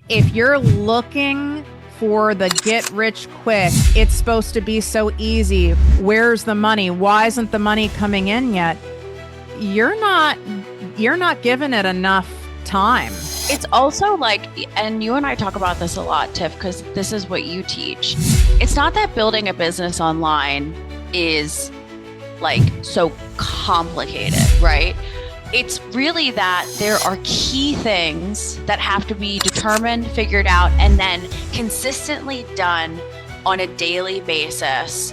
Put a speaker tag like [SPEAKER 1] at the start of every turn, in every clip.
[SPEAKER 1] If you're looking for the get rich quick, it's supposed to be so easy. Where's the money? Why isn't the money coming in yet? You're not giving it enough time.
[SPEAKER 2] It's also like, and you and I talk about this a lot, Tiff, because this is what you teach. It's not that building a business online is like so complicated, right? It's really that there are key things that have to be determined, figured out, and then consistently done on a daily basis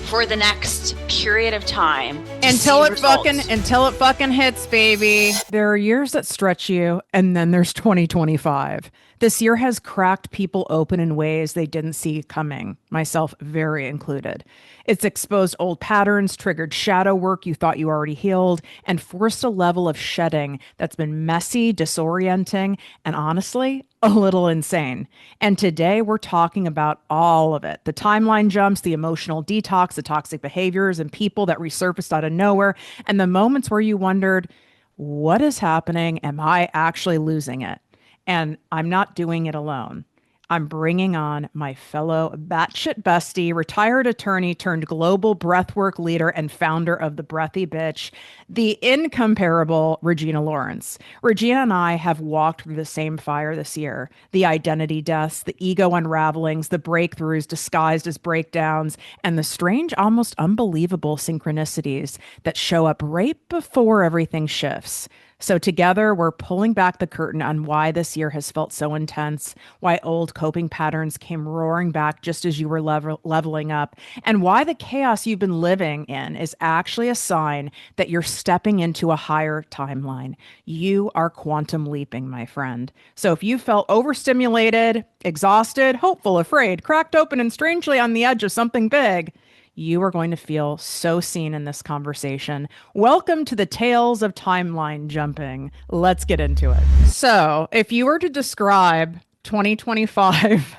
[SPEAKER 2] for the next period of time
[SPEAKER 1] until it fucking hits, baby. There are years that stretch you, and then there's 2025. This year has cracked people open in ways they didn't see coming, myself very included. It's exposed old patterns, triggered shadow work you thought you already healed, and forced a level of shedding that's been messy, disorienting, and honestly, a little insane. And today we're talking about all of it. The timeline jumps, the emotional detox, the toxic behaviors and people that resurfaced out of nowhere, and the moments where you wondered, what is happening? Am I actually losing it? And I'm not doing it alone. I'm bringing on my fellow batshit bestie, retired attorney turned global breathwork leader and founder of the Breathy Bitch, the incomparable Regina Lawrence. Regina and I have walked through the same fire this year. The identity deaths, the ego unravelings, the breakthroughs disguised as breakdowns, and the strange, almost unbelievable synchronicities that show up right before everything shifts. So together, we're pulling back the curtain on why this year has felt so intense, why old coping patterns came roaring back just as you were leveling up, and why the chaos you've been living in is actually a sign that you're stepping into a higher timeline. You are quantum leaping, my friend. So if you felt overstimulated, exhausted, hopeful, afraid, cracked open, and strangely on the edge of something big, you are going to feel so seen in this conversation. Welcome to the Tales of Timeline Jumping. Let's get into it. So, if you were to describe 2025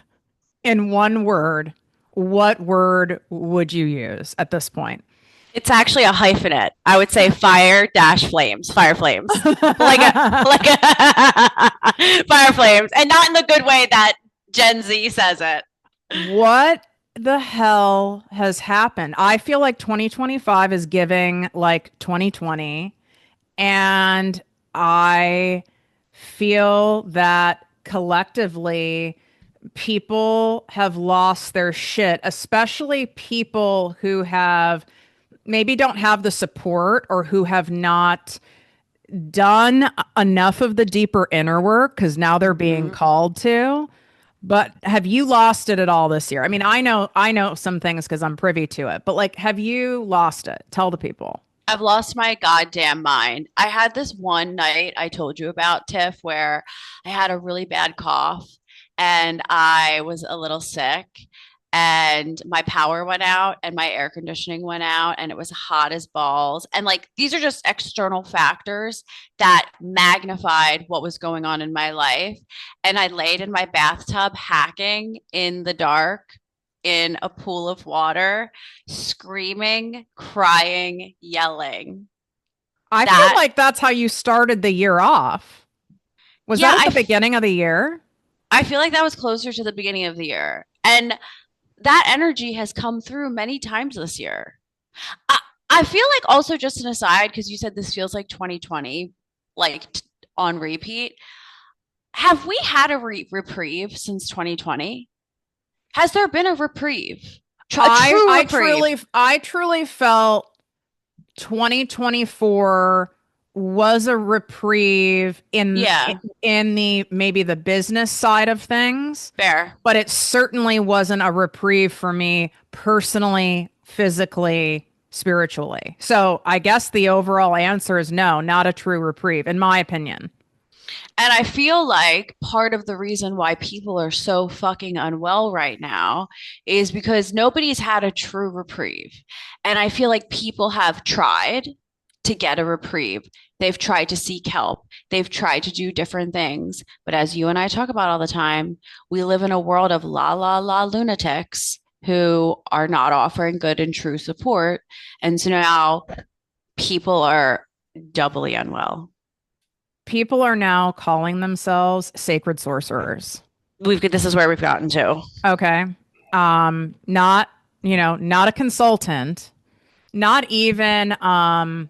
[SPEAKER 1] in one word, what word would you use at this point?
[SPEAKER 2] It's actually a hyphenate. I would say fire dash flames, fire flames, fire flames, and not in the good way that Gen Z says it.
[SPEAKER 1] What the hell has happened? I feel like 2025 is giving like 2020, and I feel that collectively people have lost their shit, especially people who have maybe don't have the support or who have not done enough of the deeper inner work because now they're being called to. But have you lost it at all this year? I mean, I know some things because I'm privy to it, but like, have you lost it? Tell the people.
[SPEAKER 2] I've lost my goddamn mind. I had this one night I told you about, Tiff, where I had a really bad cough and I was a little sick and my power went out and my air conditioning went out and it was hot as balls. And like these are just external factors that magnified what was going on in my life. And I laid in my bathtub hacking in the dark in a pool of water, screaming, crying, yelling.
[SPEAKER 1] I feel like that's how you started the year off. Was that at the beginning of the year?
[SPEAKER 2] I feel like that was closer to the beginning of the year. And that energy has come through many times this year. I feel like also just an aside, because you said this feels like 2020, like on repeat. Have we had a reprieve since 2020? Has there been a reprieve?
[SPEAKER 1] I truly felt 2024 was a reprieve in the maybe the business side of things.
[SPEAKER 2] Fair.
[SPEAKER 1] But it certainly wasn't a reprieve for me personally, physically, spiritually. So I guess the overall answer is no, not a true reprieve, in my opinion.
[SPEAKER 2] And I feel like part of the reason why people are so fucking unwell right now is because nobody's had a true reprieve. And I feel like people have tried to get a reprieve. They've tried to seek help. They've tried to do different things. But as you and I talk about all the time, we live in a world of la la la lunatics who are not offering good and true support. And so now people are doubly unwell.
[SPEAKER 1] People are now calling themselves sacred sorcerers.
[SPEAKER 2] this is where we've gotten to.
[SPEAKER 1] Okay. Not, not a consultant, not even, an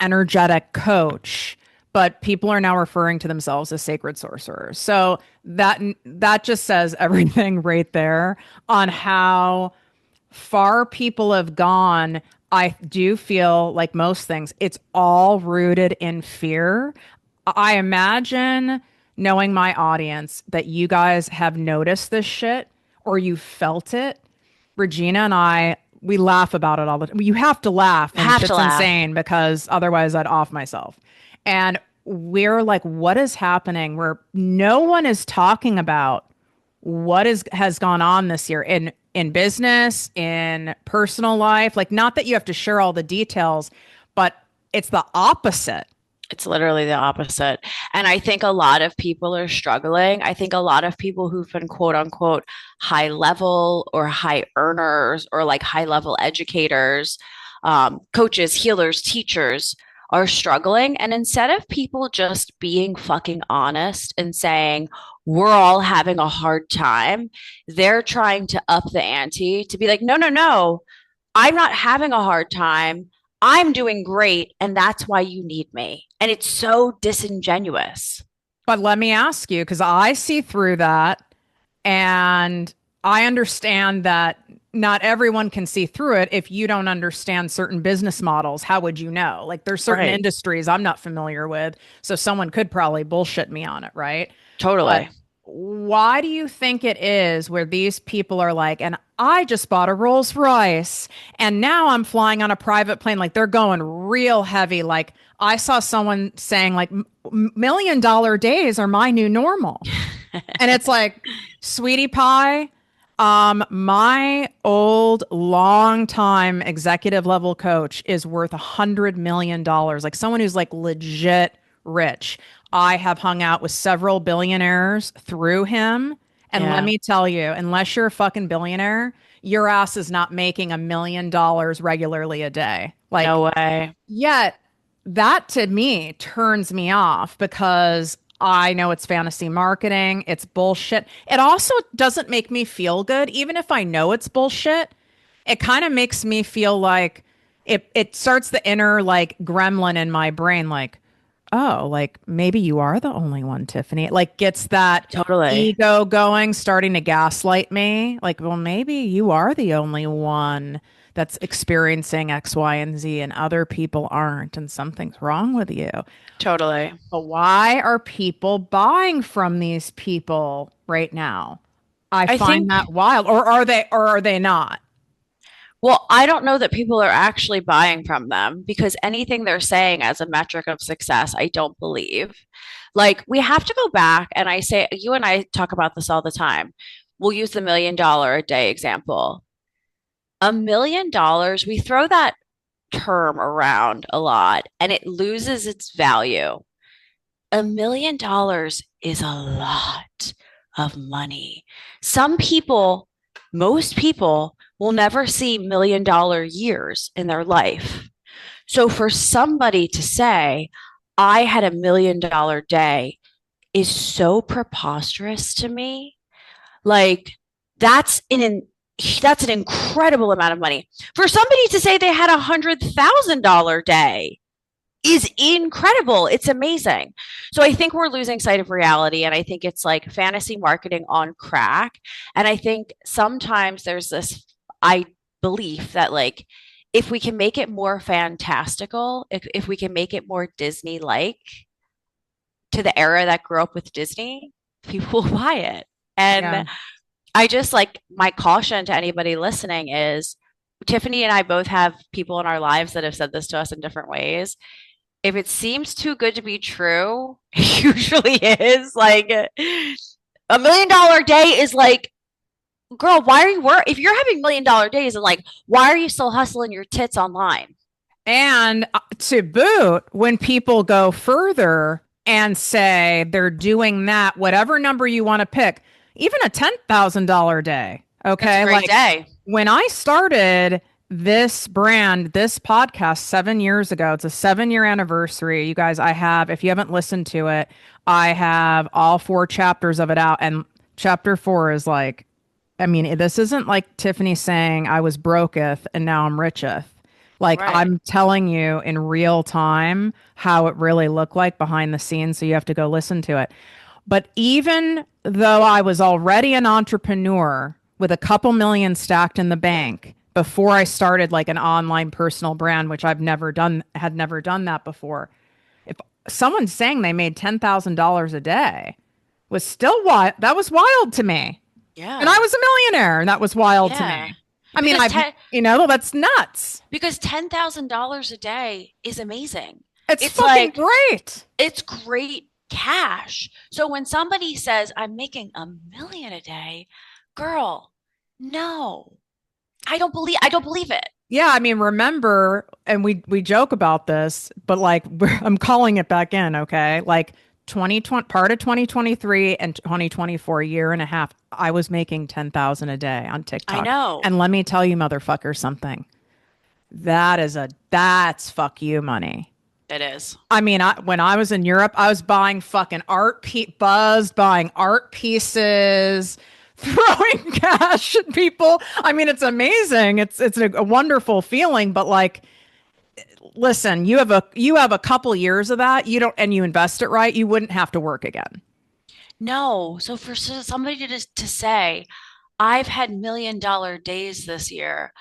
[SPEAKER 1] energetic coach, but people are now referring to themselves as sacred sorcerers. So that just says everything right there on how far people have gone. I do feel like most things, it's all rooted in fear. I imagine, knowing my audience, that you guys have noticed this shit or you felt it. Regina and I, we laugh about it all the time. You have to laugh when
[SPEAKER 2] Have to
[SPEAKER 1] shit's
[SPEAKER 2] laugh.
[SPEAKER 1] insane because otherwise I'd off myself. And we're like, what is happening where no one is talking about what is has gone on this year in business, in personal life? Like, not that you have to share all the details, but it's the opposite.
[SPEAKER 2] It's literally the opposite. And I think a lot of people are struggling. I think a lot of people who've been quote unquote high level or high earners or like high level educators, coaches, healers, teachers are struggling. And instead of people just being fucking honest and saying, we're all having a hard time, they're trying to up the ante to be like, no, no, no, I'm not having a hard time. I'm doing great. And that's why you need me. And it's so disingenuous.
[SPEAKER 1] But let me ask you, because I see through that and I understand that not everyone can see through it. If you don't understand certain business models, how would you know? Like, there's certain
[SPEAKER 2] Right.
[SPEAKER 1] industries I'm not familiar with, so someone could probably bullshit me on it, right? But
[SPEAKER 2] Totally.
[SPEAKER 1] why do you think it is where these people are like, and I just bought a Rolls Royce and now I'm flying on a private plane? Like, they're going real heavy. Like, I saw someone saying, like, $1 million days are my new normal. And it's like, sweetie pie, my old long time executive level coach is worth $100 million. Like, someone who's like legit rich. I have hung out with several billionaires through him. And let
[SPEAKER 2] Yeah.
[SPEAKER 1] me tell you, unless you're a fucking billionaire, your ass is not making $1 million regularly a day. Like,
[SPEAKER 2] No way.
[SPEAKER 1] yet that to me turns me off because I know it's fantasy marketing, it's bullshit. It also doesn't make me feel good, even if I know it's bullshit. It kind of makes me feel like it starts the inner like gremlin in my brain, like, oh, like maybe you are the only one, Tiffany. It like gets that
[SPEAKER 2] Totally.
[SPEAKER 1] ego going, starting to gaslight me. Like, well, maybe you are the only one that's experiencing X, Y, and Z, and other people aren't, and something's wrong with you.
[SPEAKER 2] Totally.
[SPEAKER 1] But why are people buying from these people right now? I
[SPEAKER 2] I
[SPEAKER 1] find
[SPEAKER 2] think,
[SPEAKER 1] that wild. Or are they not?
[SPEAKER 2] well, I don't know that people are actually buying from them because anything they're saying as a metric of success, I don't believe. Like, we have to go back, and I say, you and I talk about this all the time. We'll use the $1 million a day example. $1 million, we throw that term around a lot and it loses its value. $1 million is a lot of money. Some people, most people, will never see $1 million years in their life. So for somebody to say, I had $1 million day is so preposterous to me. Like, that's that's an incredible amount of money. For somebody to say they had $100,000 day is incredible. It's amazing. So I think we're losing sight of reality. And I think it's like fantasy marketing on crack. And I think sometimes there's this I belief that like if we can make it more fantastical, if we can make it more Disney like to the era that grew up with Disney, people will buy it.
[SPEAKER 1] Yeah.
[SPEAKER 2] And I just like my caution to anybody listening is Tiffany and I both have people in our lives that have said this to us in different ways. If it seems too good to be true, it usually is. Like $1 million day is like, girl, why are you if you're having $1 million days and like, why are you still hustling your tits online?
[SPEAKER 1] And to boot, when people go further and say they're doing that, whatever number you want to pick, even a $10,000 day.
[SPEAKER 2] That's a
[SPEAKER 1] Okay.
[SPEAKER 2] great
[SPEAKER 1] Like,
[SPEAKER 2] day.
[SPEAKER 1] when I started this brand, this podcast 7 years ago, it's a 7 year anniversary. You guys, if you haven't listened to it, I have all four chapters of it out. And chapter 4 is like, I mean, this isn't like Tiffany saying I was broketh and now I'm richeth. Like
[SPEAKER 2] Right.
[SPEAKER 1] I'm telling you in real time how it really looked like behind the scenes. So you have to go listen to it. But even though I was already an entrepreneur with a couple million stacked in the bank before I started like an online personal brand, which had never done that before. If someone's saying they made $10,000 a day was still wild. That was wild to me. And I
[SPEAKER 2] Yeah.
[SPEAKER 1] was a millionaire, and that was wild to
[SPEAKER 2] Yeah.
[SPEAKER 1] me. I mean,
[SPEAKER 2] Because ten
[SPEAKER 1] that's nuts.
[SPEAKER 2] because $10,000 a day is amazing.
[SPEAKER 1] It's
[SPEAKER 2] It's
[SPEAKER 1] fucking
[SPEAKER 2] like
[SPEAKER 1] great.
[SPEAKER 2] it's great cash. So when somebody says I'm making a million a day, girl, no. I don't believe it.
[SPEAKER 1] Yeah, I mean, remember, and we joke about this, but like I'm calling it back in, okay? Like 2020, part of 2023 and 2024, year and a half, I was making 10,000 a day on
[SPEAKER 2] I
[SPEAKER 1] TikTok.
[SPEAKER 2] know.
[SPEAKER 1] And let me tell you, motherfucker, something. That's fuck you money.
[SPEAKER 2] It is.
[SPEAKER 1] I mean, when I was in Europe, I was buying fucking buying art pieces, throwing cash at people. I mean, it's amazing. It's a wonderful feeling. But like, listen, you have a couple years of that. You don't, and you invest it right. You wouldn't have to work again.
[SPEAKER 2] No. So for somebody to just to say, I've had $1 million days this year,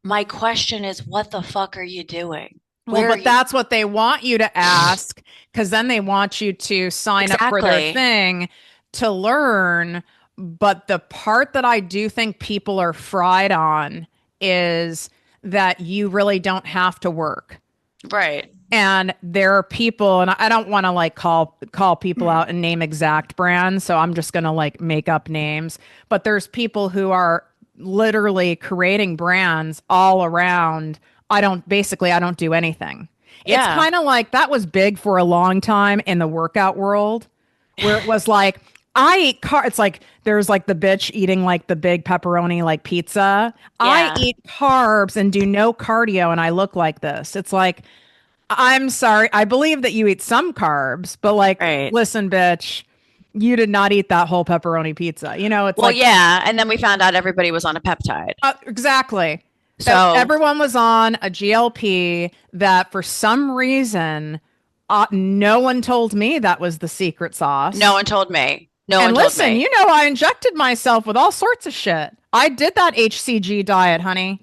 [SPEAKER 2] my question is, what the fuck are you doing?
[SPEAKER 1] Well,
[SPEAKER 2] Where are
[SPEAKER 1] but
[SPEAKER 2] you?
[SPEAKER 1] that's what they want you to ask because then they want you to sign up for their
[SPEAKER 2] Exactly.
[SPEAKER 1] thing to learn. But the part that I do think people are fried on is that you really don't have to work.
[SPEAKER 2] Right.
[SPEAKER 1] And there are people, and I don't want to like call people out and name exact brands, so I'm just gonna like make up names. But there's people who are literally creating brands all around. I don't do anything. It's
[SPEAKER 2] Yeah.
[SPEAKER 1] kind of like that was big for a long time in the workout world, where it was like I eat it's like there's like the bitch eating like the big pepperoni like pizza. I
[SPEAKER 2] Yeah.
[SPEAKER 1] eat carbs and do no cardio and I look like this. It's like I'm sorry. I believe that you eat some carbs, but like,
[SPEAKER 2] Right.
[SPEAKER 1] listen, bitch, you did not eat that whole pepperoni pizza. You know, it's
[SPEAKER 2] Well,
[SPEAKER 1] like,
[SPEAKER 2] yeah. And then we found out everybody was on a peptide.
[SPEAKER 1] exactly.
[SPEAKER 2] So
[SPEAKER 1] Everyone was on a GLP that for some reason, no one told me that was the secret
[SPEAKER 2] no
[SPEAKER 1] sauce.
[SPEAKER 2] one told me. No
[SPEAKER 1] And
[SPEAKER 2] one told
[SPEAKER 1] listen,
[SPEAKER 2] me.
[SPEAKER 1] you know, I injected myself with all sorts of shit. I did that HCG diet, honey.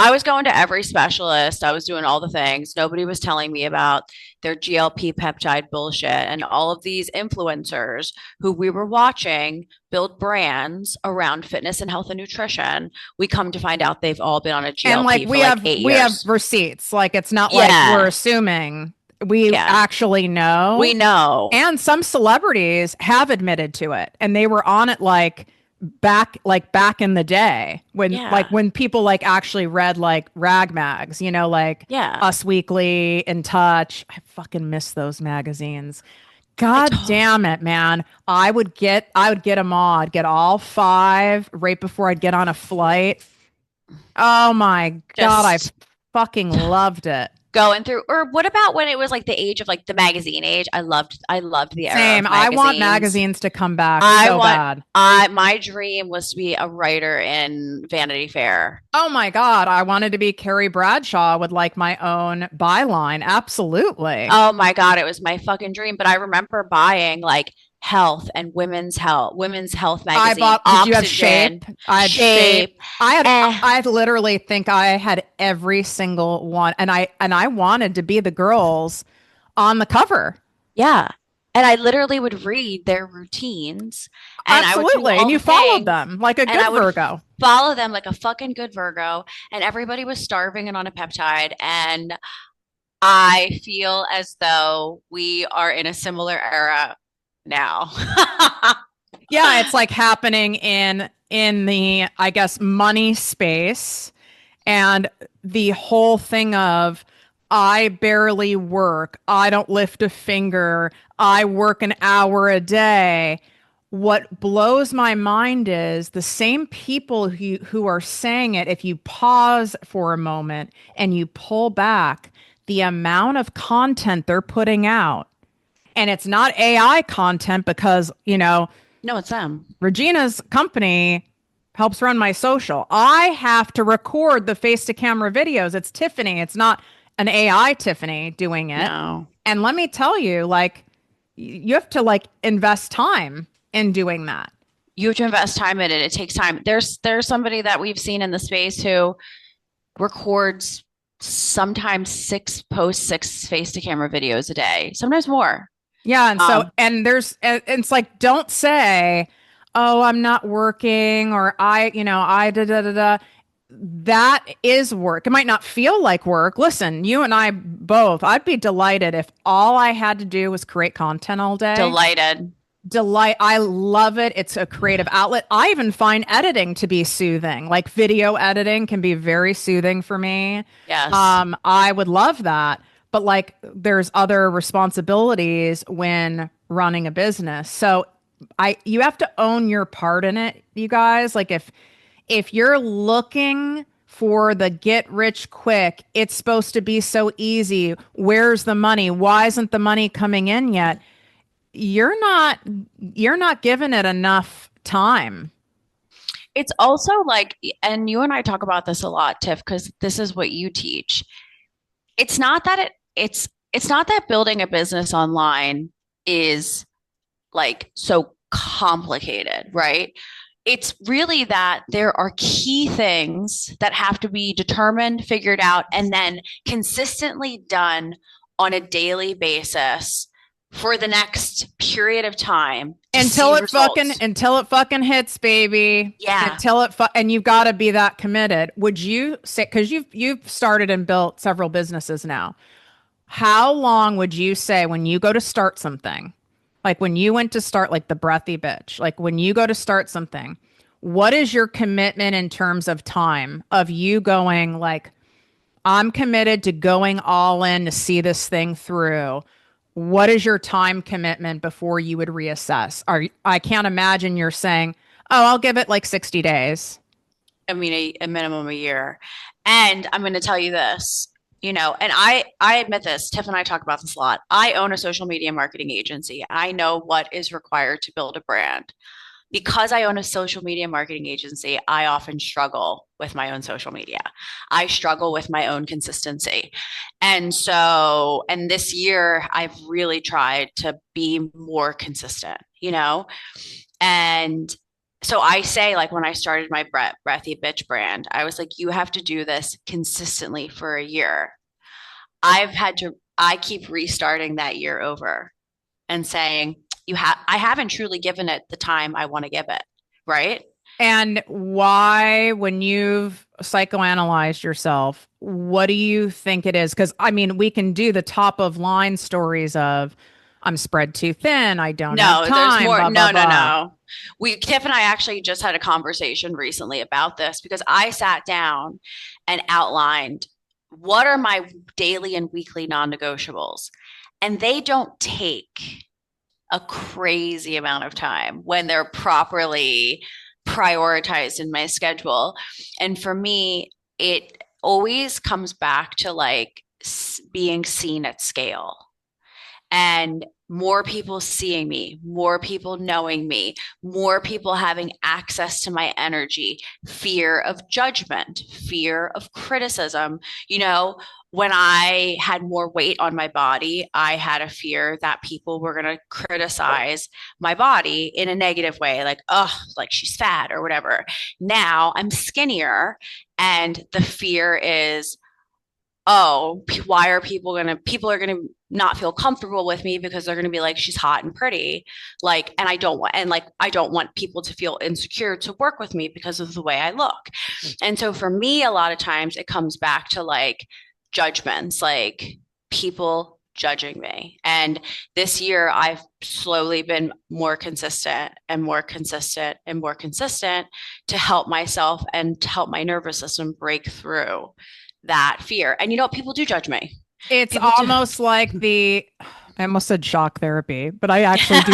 [SPEAKER 2] I was going to every specialist. I was doing all the things. Nobody was telling me about their GLP peptide bullshit. And all of these influencers who we were watching build brands around fitness and health and nutrition. We come to find out they've all been on a
[SPEAKER 1] And like
[SPEAKER 2] GLP for like eight
[SPEAKER 1] we have
[SPEAKER 2] years.
[SPEAKER 1] receipts. Like it's not like we're
[SPEAKER 2] Yeah.
[SPEAKER 1] assuming. We
[SPEAKER 2] Yeah.
[SPEAKER 1] actually
[SPEAKER 2] We
[SPEAKER 1] know.
[SPEAKER 2] know.
[SPEAKER 1] And some celebrities have admitted to it. And they were on it back in the day
[SPEAKER 2] Yeah.
[SPEAKER 1] when people like actually read like rag mags, you know, like
[SPEAKER 2] Yeah.
[SPEAKER 1] Us Weekly, In Touch. I fucking miss those magazines.
[SPEAKER 2] I
[SPEAKER 1] God
[SPEAKER 2] told
[SPEAKER 1] damn it, man. I would get them all. I'd get all five right before I'd get on a flight. Oh my God, I
[SPEAKER 2] just
[SPEAKER 1] fucking loved it.
[SPEAKER 2] going through. Or what about when it was like the age of like the magazine age? I loved the era
[SPEAKER 1] Same.
[SPEAKER 2] of
[SPEAKER 1] I want
[SPEAKER 2] magazines.
[SPEAKER 1] magazines to come back
[SPEAKER 2] I
[SPEAKER 1] so
[SPEAKER 2] want
[SPEAKER 1] bad.
[SPEAKER 2] I my dream was to be a writer in Vanity Fair.
[SPEAKER 1] Oh my God, I wanted to be Carrie Bradshaw with like my own byline. Absolutely.
[SPEAKER 2] Oh my God, it was my fucking dream. But I remember buying like women's health
[SPEAKER 1] I
[SPEAKER 2] magazine,
[SPEAKER 1] bought, did you have
[SPEAKER 2] Oxygen,
[SPEAKER 1] Shape? I had Shape.
[SPEAKER 2] Shape. Eh,
[SPEAKER 1] I literally think I had every single one. And I wanted to be the girls on the cover.
[SPEAKER 2] yeah. And I literally would read their routines and I would do
[SPEAKER 1] Absolutely. And
[SPEAKER 2] all
[SPEAKER 1] you
[SPEAKER 2] the
[SPEAKER 1] followed
[SPEAKER 2] things
[SPEAKER 1] them like a
[SPEAKER 2] and I
[SPEAKER 1] good
[SPEAKER 2] would
[SPEAKER 1] Virgo.
[SPEAKER 2] follow them like a fucking good Virgo. And everybody was starving and on a peptide. And I feel as though we are in a similar era now.
[SPEAKER 1] Yeah, it's like happening in the, I guess, money space and the whole thing of I barely work, I don't lift a finger, I work an hour a day. What blows my mind is the same people who are saying it, if you pause for a moment and you pull back the amount of content they're putting out, and it's not AI content because, you know,
[SPEAKER 2] No, it's them.
[SPEAKER 1] Regina's company helps run my social. I have to record the face to camera videos. It's Tiffany. It's not an AI Tiffany doing it.
[SPEAKER 2] No.
[SPEAKER 1] And let me tell you, like, you have to like invest time in doing that.
[SPEAKER 2] You have to invest time in it. It takes time. There's somebody that we've seen in the space who records sometimes six posts, six face to camera videos a day, sometimes more.
[SPEAKER 1] Yeah, and so
[SPEAKER 2] Um,
[SPEAKER 1] and and it's like don't say, "Oh, I'm not working," or I da da da da. That is work. It might not feel like work. Listen, you and I both, I'd be delighted if all I had to do was create content all day.
[SPEAKER 2] Delighted.
[SPEAKER 1] Delight. I love it. It's a creative outlet. I even find editing to be soothing. Like video editing can be very soothing for me.
[SPEAKER 2] Yes.
[SPEAKER 1] I would love that. But like there's other responsibilities when running a business. So you have to own your part in it, you guys. Like if you're looking for the get rich quick, it's supposed to be so easy. Where's the money? Why isn't the money coming in yet? you're not you're not giving it enough time.
[SPEAKER 2] It's also like, and you and I talk about this a lot, Tiff, because this is what you teach. It's not that it's not that building a business online is like so complicated, right? It's really that there are key things that have to be determined, figured out, and then consistently done on a daily basis for the next period of time to see results.
[SPEAKER 1] Until it fucking hits, baby.
[SPEAKER 2] Yeah.
[SPEAKER 1] And you've got to be that committed. Would you say, because you've started and built several businesses now, how long would you say when you go to start something, like when you went to start like the Breathy Bitch, like when you go to start something, what is your commitment in terms of time of you going like, I'm committed to going all in to see this thing through? What is your time commitment before you would reassess? I can't imagine you're saying, "Oh, I'll give it like 60 days."
[SPEAKER 2] I mean, a minimum a year. And I'm going to tell you this, and I admit this, Tiff and I talk about this a lot. I own a social media marketing agency. I know what is required to build a brand. Because I own a social media marketing agency, I often struggle with my own social media. I struggle with my own consistency. And this year I've really tried to be more consistent, And so I say, like, when I started my Breathy Bitch brand, I was like, you have to do this consistently for a year. I keep restarting that year over and saying, I haven't truly given it the time I want to give it, right?
[SPEAKER 1] And why, when you've psychoanalyzed yourself, what do you think it is? Because I mean, we can do the top of line stories of I'm spread too thin, I don't have
[SPEAKER 2] No, there's
[SPEAKER 1] time,
[SPEAKER 2] more.
[SPEAKER 1] blah, blah,
[SPEAKER 2] No, no,
[SPEAKER 1] blah.
[SPEAKER 2] no. Tiff and I actually just had a conversation recently about this because I sat down and outlined what are my daily and weekly non-negotiables. And they don't take a crazy amount of time when they're properly prioritized in my schedule. And for me, it always comes back to like being seen at scale and more people seeing me, more people knowing me, more people having access to my energy, fear of judgment, fear of criticism. When I had more weight on my body, I had a fear that people were going to criticize my body in a negative way, like, oh, like she's fat or whatever. Now I'm skinnier, and the fear is, oh, why are people are gonna not feel comfortable with me because they're gonna be like, she's hot and pretty. Like, and I don't want people to feel insecure to work with me because of the way I look. And so for me, a lot of times it comes back to like judgments, like people judging me. And this year I've slowly been more consistent and more consistent and more consistent to help myself and to help my nervous system break through that fear. And people do judge me.
[SPEAKER 1] It's
[SPEAKER 2] People do.
[SPEAKER 1] almost like I almost said shock therapy, but I actually do.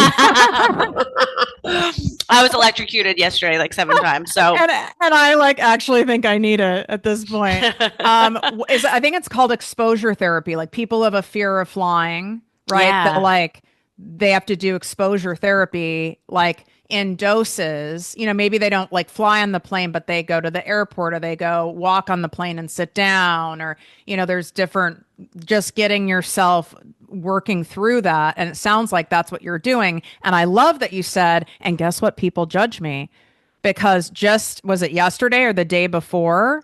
[SPEAKER 2] I was electrocuted yesterday like 7 times. So
[SPEAKER 1] And I like actually think I need it at this point. I think it's called exposure therapy. Like people have a fear of flying, right? That
[SPEAKER 2] yeah.
[SPEAKER 1] like they have to do exposure therapy. Like in doses. Maybe they don't like fly on the plane, but they go to the airport or they go walk on the plane and sit down, or, there's different, just getting yourself working through that. And it sounds like that's what you're doing. And I love that you said, and guess what? People judge me because just was it yesterday or the day before?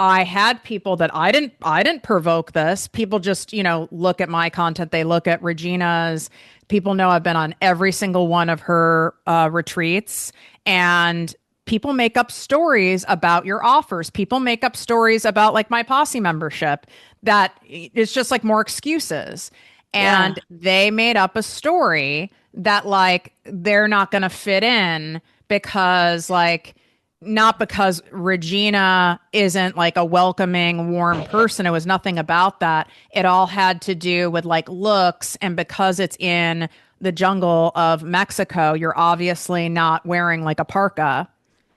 [SPEAKER 1] I had people that I didn't provoke this. People just, look at my content. They look at Regina's. People know I've been on every single one of her retreats, and people make up stories about your offers. People make up stories about like my posse membership that it's just like more excuses.
[SPEAKER 2] Yeah.
[SPEAKER 1] And they made up a story that like they're not going to fit in because like not because Regina isn't like a welcoming, warm person. It was nothing about that. It all had to do with like looks. And because it's in the jungle of Mexico, you're obviously not wearing like a parka.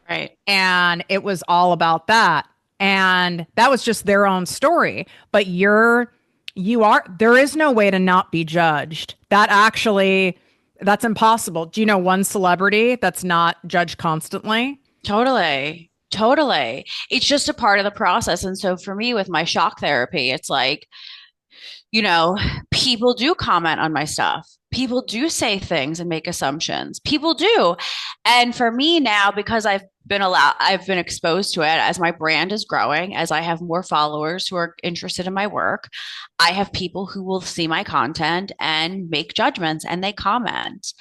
[SPEAKER 2] Right.
[SPEAKER 1] And it was all about that. And that was just their own story. But there is no way to not be judged. That's impossible. Do you know one celebrity that's not judged constantly?
[SPEAKER 2] Totally. Totally. It's just a part of the process. And so for me with my shock therapy, it's like, you know, people do comment on my stuff. People do say things and make assumptions. People do. And for me now, because I've been exposed to it as my brand is growing, as I have more followers who are interested in my work, I have people who will see my content and make judgments and they comment.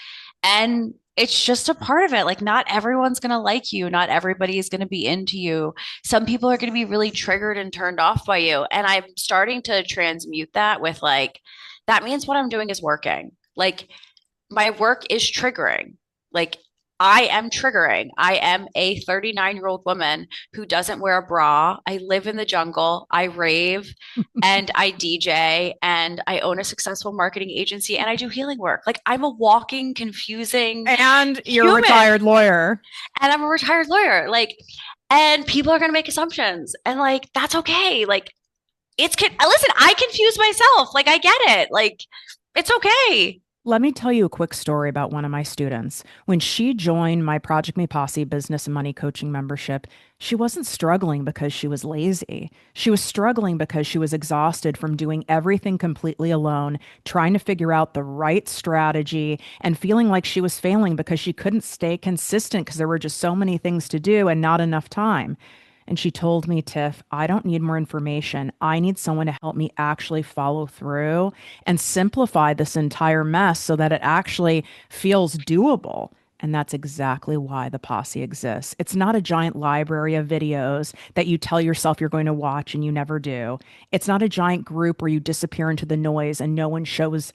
[SPEAKER 2] And it's just a part of it. Like, not everyone's going to like you. Not everybody is going to be into you. Some people are going to be really triggered and turned off by you. And I'm starting to transmute that with like, that means what I'm doing is working. Like, my work is triggering. Like, I am triggering. I am a 39-year-old woman who doesn't wear a bra. I live in the jungle. I rave and I DJ and I own a successful marketing agency and I do healing work. Like, I'm a walking, confusing
[SPEAKER 1] And you're a
[SPEAKER 2] human
[SPEAKER 1] retired lawyer.
[SPEAKER 2] and I'm a retired lawyer. Like, and people are going to make assumptions and like, that's okay. Like, listen, I confuse myself. Like, I get it. Like, it's okay.
[SPEAKER 1] Let me tell you a quick story about one of my students. When she joined my ProjectME Posse business and money coaching membership, she wasn't struggling because she was lazy. She was struggling because she was exhausted from doing everything completely alone, trying to figure out the right strategy and feeling like she was failing because she couldn't stay consistent because there were just so many things to do and not enough time. And she told me, Tiff, I don't need more information. I need someone to help me actually follow through and simplify this entire mess so that it actually feels doable. And that's exactly why the posse exists. It's not a giant library of videos that you tell yourself you're going to watch and you never do. It's not a giant group where you disappear into the noise and no one shows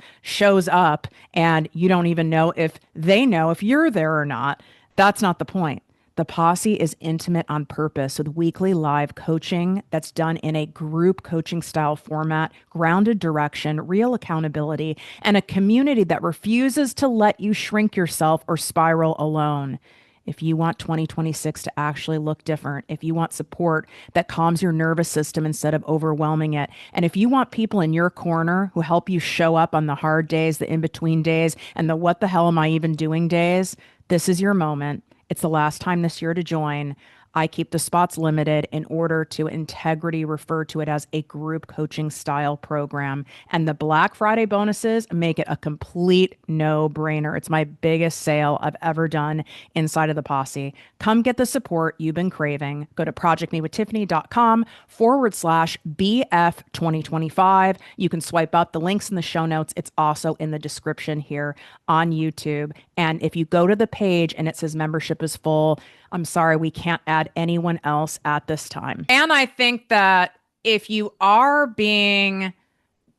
[SPEAKER 1] up and you don't even know if they know if you're there or not. That's not the point. The posse is intimate on purpose with weekly live coaching that's done in a group coaching style format, grounded direction, real accountability, and a community that refuses to let you shrink yourself or spiral alone. If you want 2026 to actually look different, if you want support that calms your nervous system instead of overwhelming it, and if you want people in your corner who help you show up on the hard days, the in between days, and the what the hell am I even doing days, this is your moment. It's the last time this year to join. I keep the spots limited in order to integrity refer to it as a group coaching style program. And the Black Friday bonuses make it a complete no brainer. It's my biggest sale I've ever done inside of the posse. Come get the support you've been craving. Go to projectmewithttiffany.com/BF 2025. You can swipe up the links in the show notes. It's also in the description here on YouTube. And if you go to the page and it says membership is full, I'm sorry, we can't add anyone else at this time. And I think that if you are being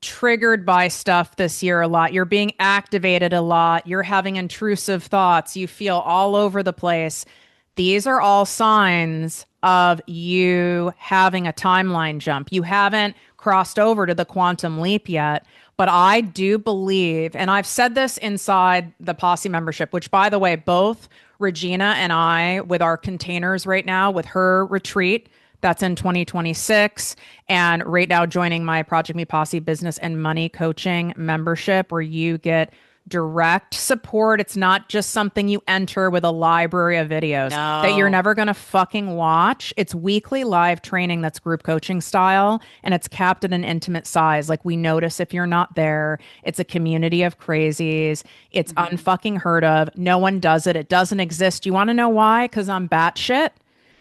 [SPEAKER 1] triggered by stuff this year a lot, you're being activated a lot, you're having intrusive thoughts, you feel all over the place, these are all signs of you having a timeline jump. You haven't crossed over to the quantum leap yet. But I do believe, and I've said this inside the posse membership, which by the way, both Regina and I, with our containers right now, with her retreat, that's in 2026, and right now joining my Project Me Posse business and money coaching membership, where you get direct support. It's not just something you enter with a library of videos that you're
[SPEAKER 2] No.
[SPEAKER 1] never going to fucking watch. It's weekly live training that's group coaching style, and it's capped at an intimate size. Like, we notice if you're not there. It's a community of crazies. It's
[SPEAKER 2] Mhm.
[SPEAKER 1] unfucking heard of. No one does it. It doesn't exist. You want to know why? Because I'm batshit.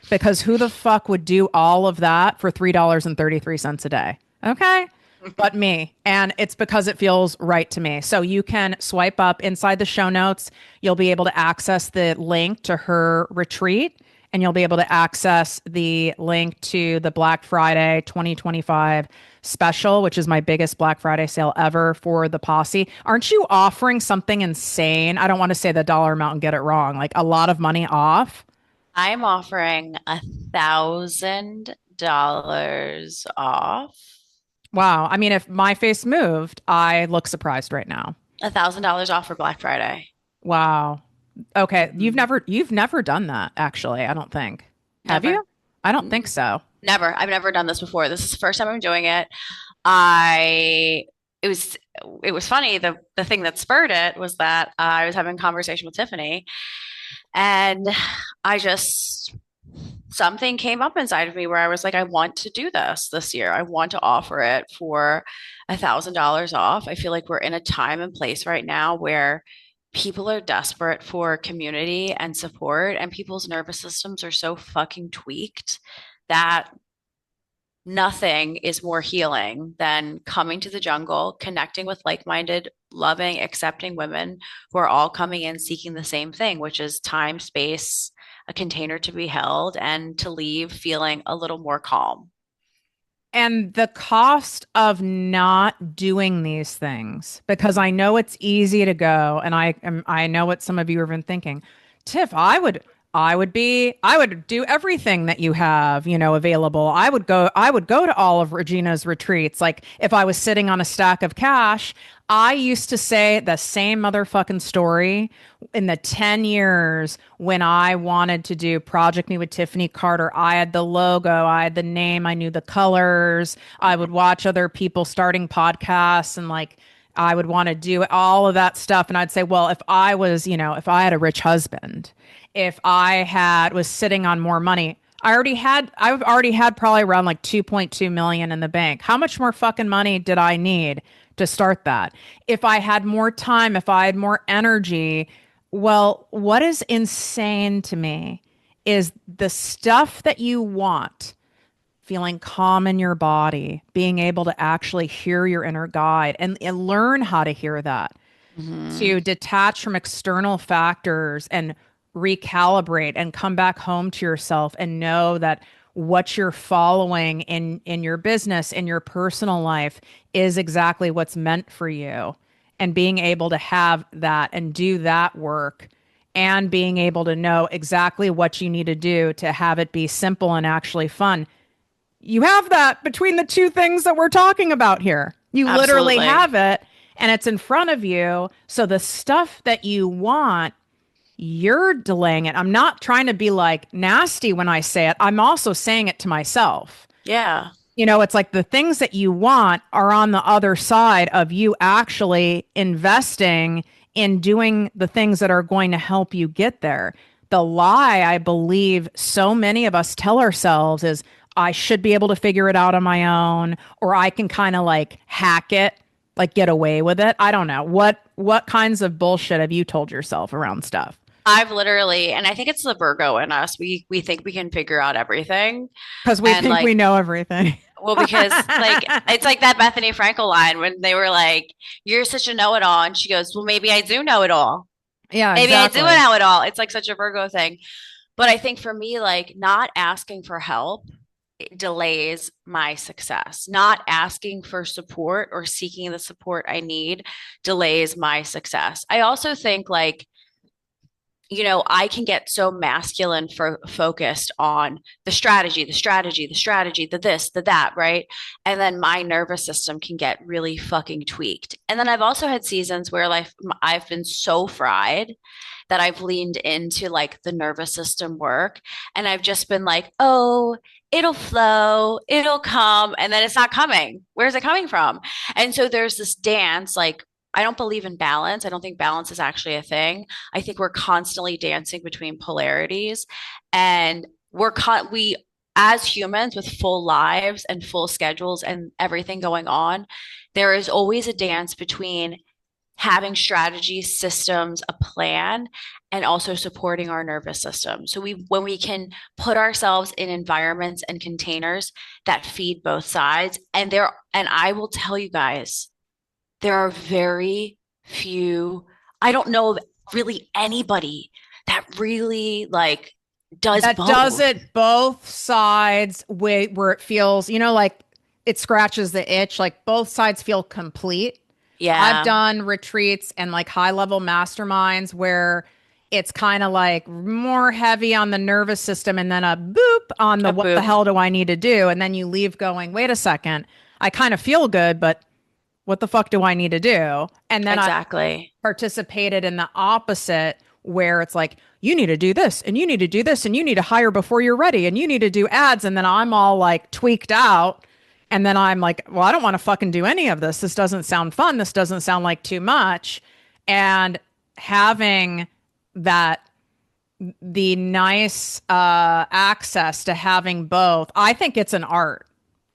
[SPEAKER 1] Because who the fuck would do all of that for $3.33 a day? Okay. But me. And it's because it feels right to me. So you can swipe up inside the show notes. You'll be able to access the link to her retreat, and you'll be able to access the link to the Black Friday 2025 special, which is my biggest Black Friday sale ever for the posse. Aren't you offering something insane? I don't want to say the dollar amount and get it wrong, like a lot of money off.
[SPEAKER 2] I'm offering $1,000 off.
[SPEAKER 1] Wow. I mean, if my face moved, I look surprised right now.
[SPEAKER 2] $1,000 off for Black Friday.
[SPEAKER 1] Wow. Okay,
[SPEAKER 2] Mhm.
[SPEAKER 1] you've never done that, actually, I don't think. Have
[SPEAKER 2] Never.
[SPEAKER 1] you? I don't think
[SPEAKER 2] Mm-mm.
[SPEAKER 1] so.
[SPEAKER 2] Never. I've never done this before. This is the first time I'm doing it. I it was it was funny. The thing that spurred it was that I was having a conversation with Tiffany, and I just something came up inside of me where I was like, I want to do this year. I want to offer it for $1,000 off. I feel like we're in a time and place right now where people are desperate for community and support, and people's nervous systems are so fucking tweaked that nothing is more healing than coming to the jungle, connecting with like-minded, loving, accepting women who are all coming in seeking the same thing, which is time, space, a container to be held, and to leave feeling a little more calm.
[SPEAKER 1] And the cost of not doing these things, because I know it's easy to go, and I know what some of you have been thinking. Tiff, I would do everything that you have, available. I would go to all of Regina's retreats. Like, if I was sitting on a stack of cash, I used to say the same motherfucking story in the 10 years when I wanted to do Project Me with Tiffany Carter. I had the logo, I had the name, I knew the colors. I would watch other people starting podcasts, and like, I would want to do all of that stuff. And I'd say, well, if I was, if I had a rich husband, if I had was sitting on more money, I've already had probably around like 2.2 million in the bank. How much more fucking money did I need to start that? If I had more time, if I had more energy, well, what is insane to me is the stuff that you want, feeling calm in your body, being able to actually hear your inner guide and learn how to hear that,
[SPEAKER 2] Mm-hmm.
[SPEAKER 1] to detach from external factors and recalibrate and come back home to yourself and know that what you're following in your business, in your personal life, is exactly what's meant for you. And being able to have that and do that work, and being able to know exactly what you need to do to have it be simple and actually fun. You have that between the two things that we're talking about here. You literally
[SPEAKER 2] Absolutely.
[SPEAKER 1] have it, and it's in front of you. So the stuff that you want, you're delaying it. I'm not trying to be like nasty when I say it. I'm also saying it to myself.
[SPEAKER 2] Yeah.
[SPEAKER 1] It's like the things that you want are on the other side of you actually investing in doing the things that are going to help you get there. The lie I believe so many of us tell ourselves is, I should be able to figure it out on my own, or I can kind of like hack it, like get away with it. I don't know. What kinds of bullshit have you told yourself around stuff?
[SPEAKER 2] I've literally, and I think it's the Virgo in us. We think we can figure out everything.
[SPEAKER 1] Because we
[SPEAKER 2] And
[SPEAKER 1] think
[SPEAKER 2] like,
[SPEAKER 1] we know everything.
[SPEAKER 2] well, because like it's like that Bethany Frankel line when they were like, "You're such a know-it-all," and she goes, "Well, maybe I do know it all.
[SPEAKER 1] Yeah,
[SPEAKER 2] Maybe I do
[SPEAKER 1] exactly.
[SPEAKER 2] know it all." It's like such a Virgo thing. But I think for me, like not asking for help delays my success. Not asking for support or seeking the support I need delays my success. I also think like I can get so masculine focused on the this, the that, right? And then my nervous system can get really fucking tweaked. And then I've also had seasons where like I've been so fried that I've leaned into like the nervous system work, and I've just been like, oh, it'll flow, it'll come, and then it's not coming. Where's it coming from? And so there's this dance like I don't believe in balance. I don't think balance is actually a thing. I think we're constantly dancing between polarities, and we as humans with full lives and full schedules and everything going on, there is always a dance between having strategies, systems, a plan, and also supporting our nervous system. So when we can put ourselves in environments and containers that feed both sides, and I will tell you guys, there are very few, I don't know of really anybody that really like does
[SPEAKER 1] That does
[SPEAKER 2] both.
[SPEAKER 1] it both sides where it feels, like it scratches the itch, like both sides feel complete. I've
[SPEAKER 2] Yeah,
[SPEAKER 1] done retreats and like high level masterminds where it's kind of like more heavy on the nervous system and then a boop on the
[SPEAKER 2] a
[SPEAKER 1] what the
[SPEAKER 2] boop.
[SPEAKER 1] hell do I need to do? And then you leave going, wait a second, I kind of feel good, but what the fuck do I need to do? And then I
[SPEAKER 2] Exactly.
[SPEAKER 1] participated in the opposite where it's like, you need to do this and you need to do this and you need to hire before you're ready and you need to do ads. And then I'm all like tweaked out. And then I'm like, well, I don't want to fucking do any of this. This doesn't sound fun. This doesn't sound like too much. And having that, the nice access to having both, I think it's an art.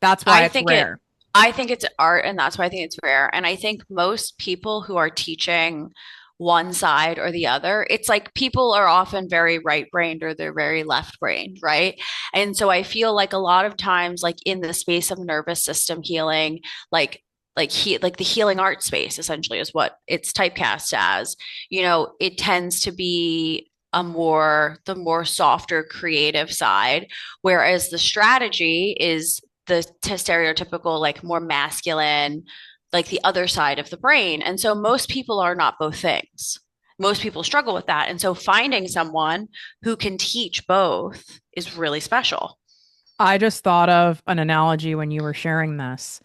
[SPEAKER 1] That's why
[SPEAKER 2] I
[SPEAKER 1] it's
[SPEAKER 2] think it
[SPEAKER 1] rare.
[SPEAKER 2] I think it's art, and that's why I think it's rare. And I think most people who are teaching one side or the other, it's like people are often very right-brained or they're very left-brained, right? And so I feel like a lot of times, like in the space of nervous system healing, like like the healing art space essentially is what it's typecast as. It tends to be the more softer creative side, whereas the strategy is the stereotypical, like more masculine, like the other side of the brain. And so most people are not both things. Most people struggle with that. And so finding someone who can teach both is really special.
[SPEAKER 1] I just thought of an analogy when you were sharing this.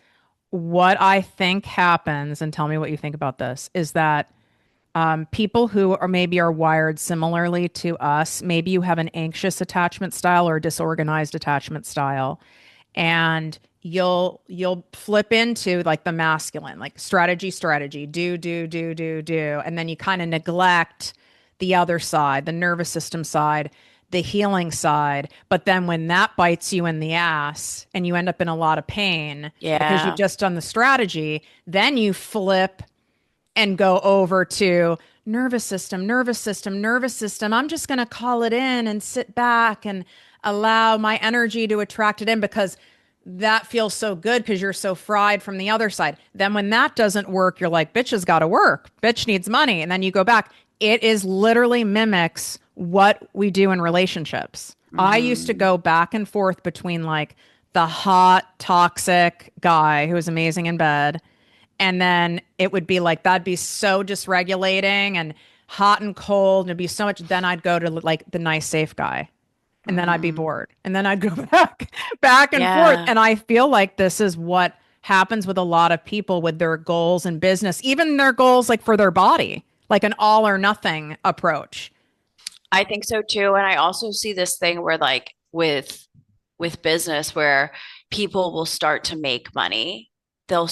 [SPEAKER 1] What I think happens, and tell me what you think about this, is that people who are maybe are wired similarly to us, maybe you have an anxious attachment style or a disorganized attachment style, and you'll flip into like the masculine, like strategy, do, and then you kind of neglect the other side, the nervous system side, the healing side. But then when that bites you in the ass and you end up in a lot of pain because you've
[SPEAKER 2] Yeah.
[SPEAKER 1] just done the strategy, then you flip and go over to nervous system. I'm just going to call it in and sit back and allow my energy to attract it in because that feels so good because you're so fried from the other side. Then when that doesn't work, you're like, bitch has got to work. Bitch needs money. And then you go back. It is literally mimics what we do in relationships. I used to
[SPEAKER 2] Mm-hmm.
[SPEAKER 1] go back and forth between like the hot, toxic guy who was amazing in bed and then it would be like that'd be so dysregulating and hot and cold and it'd be so much then I'd go to like the nice safe guy and then I'd be
[SPEAKER 2] Mm-hmm.
[SPEAKER 1] bored and then I'd go back and forth
[SPEAKER 2] Yeah.
[SPEAKER 1] and I feel like this is what happens with a lot of people with their goals in business, even their goals like for their body, like an all or nothing approach.
[SPEAKER 2] I think so too. And I also see this thing where like with business where people will start to make money. They'll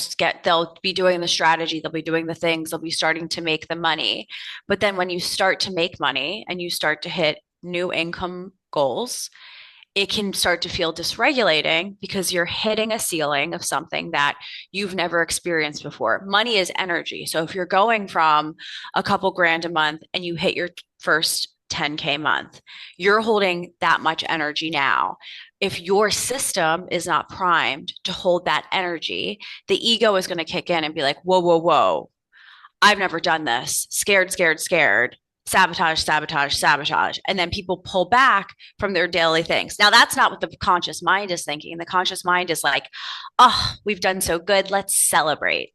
[SPEAKER 2] be doing the strategy, they'll be doing the things, they'll be starting to make the money. But then when you start to make money and you start to hit new income goals, it can start to feel dysregulating because you're hitting a ceiling of something that you've never experienced before. Money is energy. So if you're going from a couple grand a month and you hit your first 10K month, you're holding that much energy now. If your system is not primed to hold that energy, the ego is going to kick in and be like, whoa, whoa, whoa, I've never done this. Scared, scared, scared. Sabotage, sabotage, sabotage. And then people pull back from their daily things. Now, that's not what the conscious mind is thinking. The conscious mind is like, oh, we've done so good. Let's celebrate.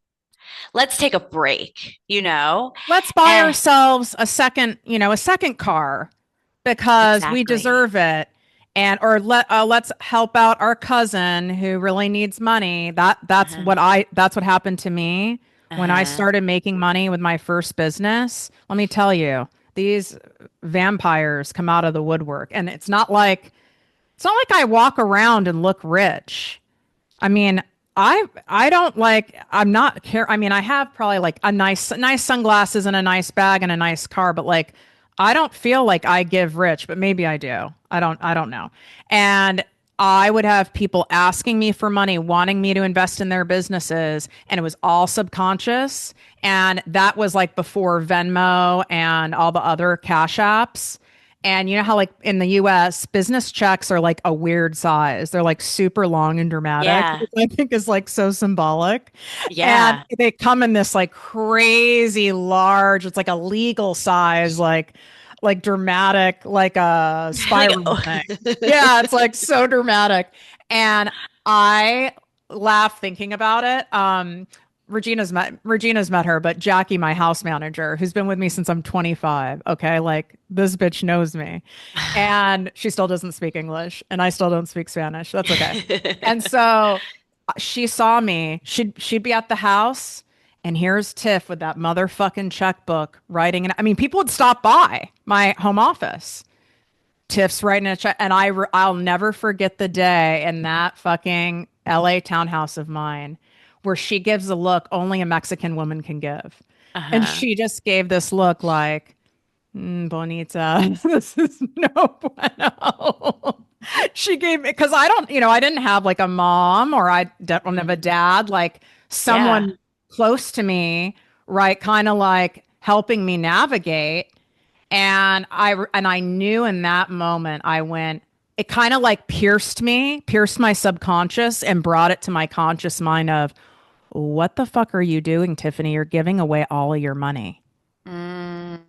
[SPEAKER 2] Let's take a break, you know?
[SPEAKER 1] Let's buy
[SPEAKER 2] Eh,
[SPEAKER 1] ourselves a second car because we
[SPEAKER 2] exactly.
[SPEAKER 1] deserve it. And or let's help out our cousin who really needs money.
[SPEAKER 2] Uh-huh.
[SPEAKER 1] That's what happened to me when I
[SPEAKER 2] Uh-huh.
[SPEAKER 1] started making money with my first business. Let me tell you, these vampires come out of the woodwork and it's not like I walk around and look rich. I mean, I don't like I'm not care I mean I have probably like a nice sunglasses and a nice bag and a nice car, but like I don't feel like I give rich, but maybe I do. I don't know. And I would have people asking me for money, wanting me to invest in their businesses, and it was all subconscious. And that was like before Venmo and all the other cash apps. And you know how, like in the US, business checks are like a weird size. They're like super long and dramatic,
[SPEAKER 2] Yeah.
[SPEAKER 1] which I think is like so symbolic. And
[SPEAKER 2] Yeah.
[SPEAKER 1] they come in this like crazy large, it's like a legal size, like dramatic, like a
[SPEAKER 2] Like,
[SPEAKER 1] spiral
[SPEAKER 2] oh.
[SPEAKER 1] thing. Yeah, it's like so dramatic. And I laugh thinking about it. Regina's met her, but Jackie, my house manager, who's been with me since I'm 25. Okay, like this bitch knows me, and she still doesn't speak English, and I still don't speak Spanish. That's okay. And so she saw me. She'd be at the house, and here's Tiff with that motherfucking checkbook writing. And I mean, people would stop by my home office. Tiff's writing a check, and I'll never forget the day in that fucking LA townhouse of mine where she gives a look only a Mexican woman can give. And
[SPEAKER 2] Uh-huh.
[SPEAKER 1] she just gave this look like, Bonita, this is no bueno. She gave me, because I didn't have like a mom, or I don't have a
[SPEAKER 2] Mhm.
[SPEAKER 1] dad, like
[SPEAKER 2] Yeah.
[SPEAKER 1] someone close to me, right? Kind of like helping me navigate. And I knew in that moment I went, it kind of like pierced my subconscious and brought it to my conscious mind of, what the fuck are you doing, Tiffany? You're giving away all of your money.
[SPEAKER 2] Mm,